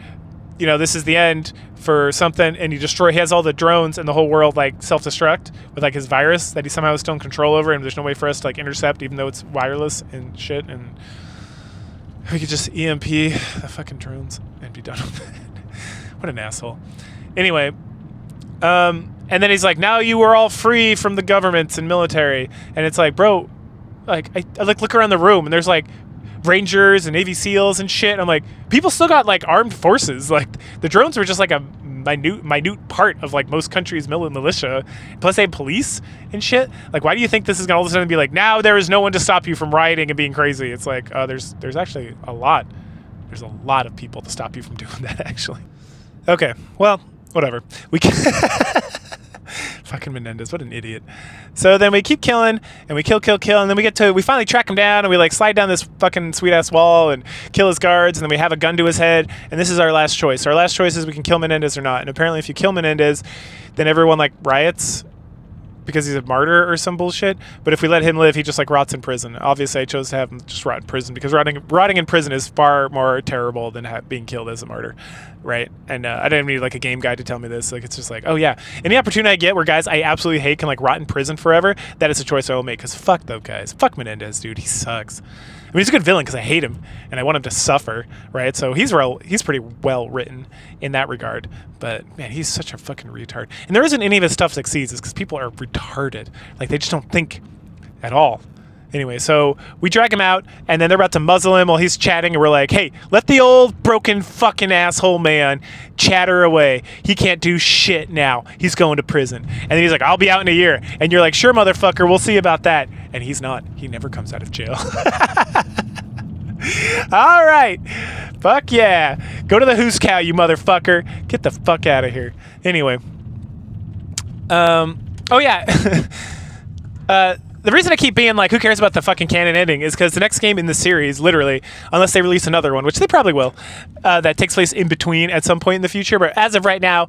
this is the end for something, and he has all the drones in the whole world like self-destruct with like his virus that he somehow is still in control over, and there's no way for us to like intercept even though it's wireless and shit, and we could just EMP the fucking drones and be done with it. What an asshole. Anyway, and then he's like, now you are all free from the governments and military, and it's like, bro, like I like look around the room, and there's like Rangers and Navy SEAls and shit. I'm like, people still got like armed forces. Like, the drones were just like a minute part of like most countries' militia. Plus they have police and shit. Like, why do you think this is gonna all of a sudden be like, now there is no one to stop you from rioting and being crazy? It's like, there's actually a lot. There's a lot of people to stop you from doing that, actually. Okay, well, whatever. We can fucking Menendez, what an idiot. So then we keep killing, and we kill, and then we finally track him down, and we like slide down this fucking sweet ass wall and kill his guards, and then we have a gun to his head, and this is our last choice. Our last choice is we can kill Menendez or not, and apparently if you kill Menendez, then everyone like riots because he's a martyr or some bullshit. But if we let him live, he just like rots in prison. Obviously, I chose to have him just rot in prison because rotting in prison is far more terrible than being killed as a martyr, right? And I didn't need like a game guide to tell me this. Like, it's just like, oh yeah, any opportunity I get where guys I absolutely hate can like rot in prison forever, that is a choice I will make. Because fuck those guys, fuck Menendez, dude, he sucks. I mean, he's a good villain because I hate him and I want him to suffer, right? So he's pretty well written in that regard. But man, he's such a fucking retard. And there isn't any of his stuff that succeeds because people are retarded. Like, they just don't think at all. Anyway, so we drag him out, and then they're about to muzzle him while he's chatting, and we're like, hey, let the old broken fucking asshole man chatter away. He can't do shit now. He's going to prison. And then he's like, I'll be out in a year. And you're like, sure, motherfucker, we'll see about that. And he's not. He never comes out of jail. All right. Fuck yeah. Go to the Who's Cow, you motherfucker. Get the fuck out of here. Anyway. Oh, yeah. The reason I keep being like, who cares about the fucking canon ending is because the next game in the series, literally, unless they release another one, which they probably will, that takes place in between at some point in the future. But as of right now,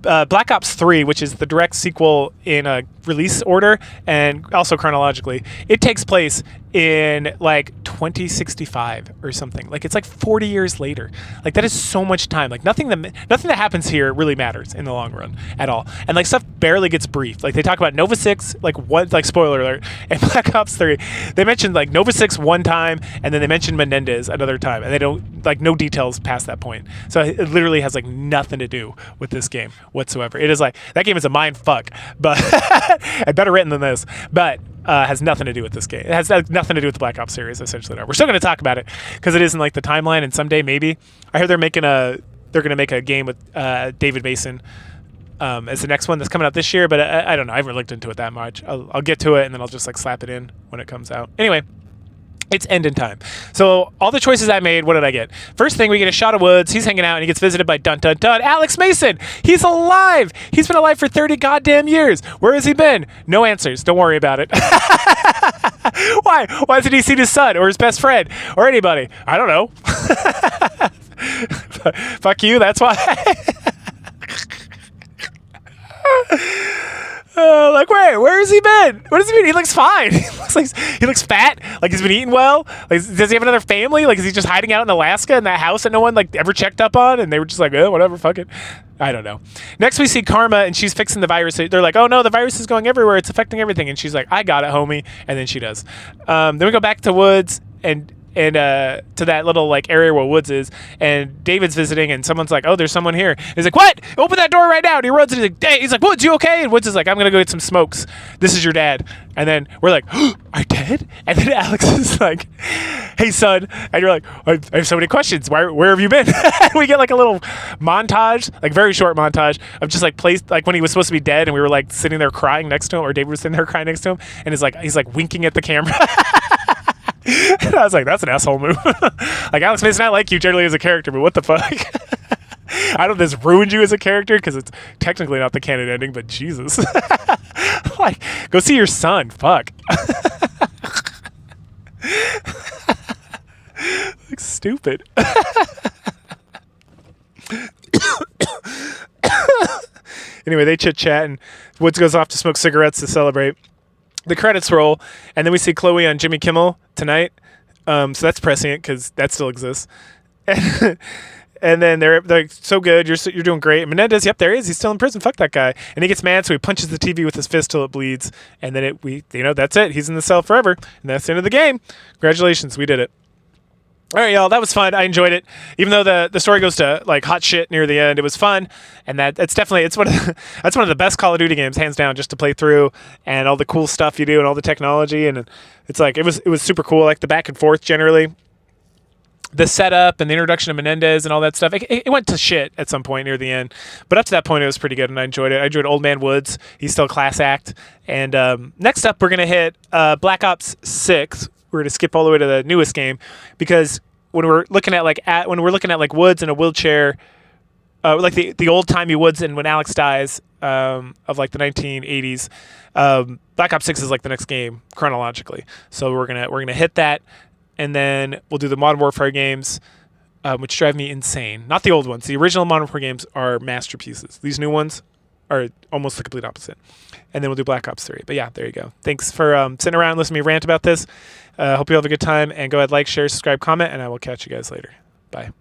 Black Ops 3, which is the direct sequel in a release order and also chronologically, it takes place in like 2065 or something. Like, it's like 40 years later. Like, that is so much time. Like, nothing that happens here really matters in the long run at all. And like, stuff barely gets briefed. Like, they talk about Nova 6, like what, like, spoiler alert, and Black Ops 3. They mentioned like Nova 6 one time, and then they mentioned Menendez another time, and they don't, like, no details past that point. So it literally has like nothing to do with this game whatsoever. It is like, that game is a mind fuck, but and better written than this, but has nothing to do with this game. It has nothing to do with the Black Ops series, essentially. We're still going to talk about it because it is in like the timeline, and someday maybe. I heard they're going to make a game with David Mason as the next one that's coming out this year, but I don't know. I haven't looked into it that much. I'll get to it, and then I'll just like slap it in when it comes out. Anyway. It's end in time. So all the choices I made, what did I get? First thing, we get a shot of Woods. He's hanging out, and he gets visited by dun dun dun Alex Mason. He's alive. He's been alive for 30 goddamn years. Where has he been? No answers. Don't worry about it. Why? Why hasn't he seen his son or his best friend or anybody? I don't know. Fuck you. That's why. Like, where has he been? What does he mean? He looks fine. He looks fat. Like, he's been eating well. Like, does he have another family? Like, is he just hiding out in Alaska in that house that no one like ever checked up on? And they were just like, oh, whatever, fuck it. I don't know. Next, we see Karma, and she's fixing the virus. They're like, oh no, the virus is going everywhere. It's affecting everything. And she's like, I got it, homie. And then she does. Then we go back to Woods and to that little like area where Woods is, and David's visiting, and someone's like, oh, there's someone here. He's like, what? Open that door right now. And he runs, and he's like, hey. He's like, Woods, you okay? And Woods is like, I'm gonna go get some smokes. This is your dad. And then we're like, oh, our dad? And then Alex is like, hey son. And you're like, I have so many questions. Where have you been? And we get like a little montage, like very short montage of just like placed, like when he was supposed to be dead, and we were like sitting there crying next to him, or David was sitting there crying next to him, and he's like winking at the camera. And I was like, that's an asshole move. Like, Alex Mason, I like you generally as a character, but what the fuck? I don't know if this ruined you as a character because it's technically not the canon ending, but Jesus. Like, go see your son. Fuck. Like, stupid. Anyway, they chit-chat, and Woods goes off to smoke cigarettes to celebrate. The credits roll, and then we see Chloe on Jimmy Kimmel Tonight. So that's prescient because that still exists. And then they're like, so good, you're doing great. And Menendez, yep, there he is. He's still in prison. Fuck that guy. And he gets mad, so he punches the TV with his fist till it bleeds. And then that's it. He's in the cell forever, and that's the end of the game. Congratulations, we did it. All right, y'all, that was fun. I enjoyed it. Even though the story goes to like hot shit near the end, it was fun. And that's one of the best Call of Duty games, hands down, just to play through, and all the cool stuff you do and all the technology. And it's like it was super cool, like the back and forth generally. the setup and the introduction of Menendez and all that stuff, it went to shit at some point near the end. But up to that point, it was pretty good, and I enjoyed it. I enjoyed Old Man Woods. He's still a class act. And next up, we're going to hit Black Ops 6. We're going to skip all the way to the newest game, because when we're looking at like Woods in a wheelchair, like the old timey Woods, and when Alex dies, of like the 1980s, Black Ops 6 is like the next game chronologically. So we're gonna hit that, and then we'll do the Modern Warfare games, which drive me insane. Not the old ones. The original Modern Warfare games are masterpieces. These new ones are almost the complete opposite. And then we'll do Black Ops 3. But yeah, there you go. Thanks for sitting around and listening to me rant about this. Hope you have a good time, and go ahead, like, share, subscribe, comment, and I will catch you guys later. Bye.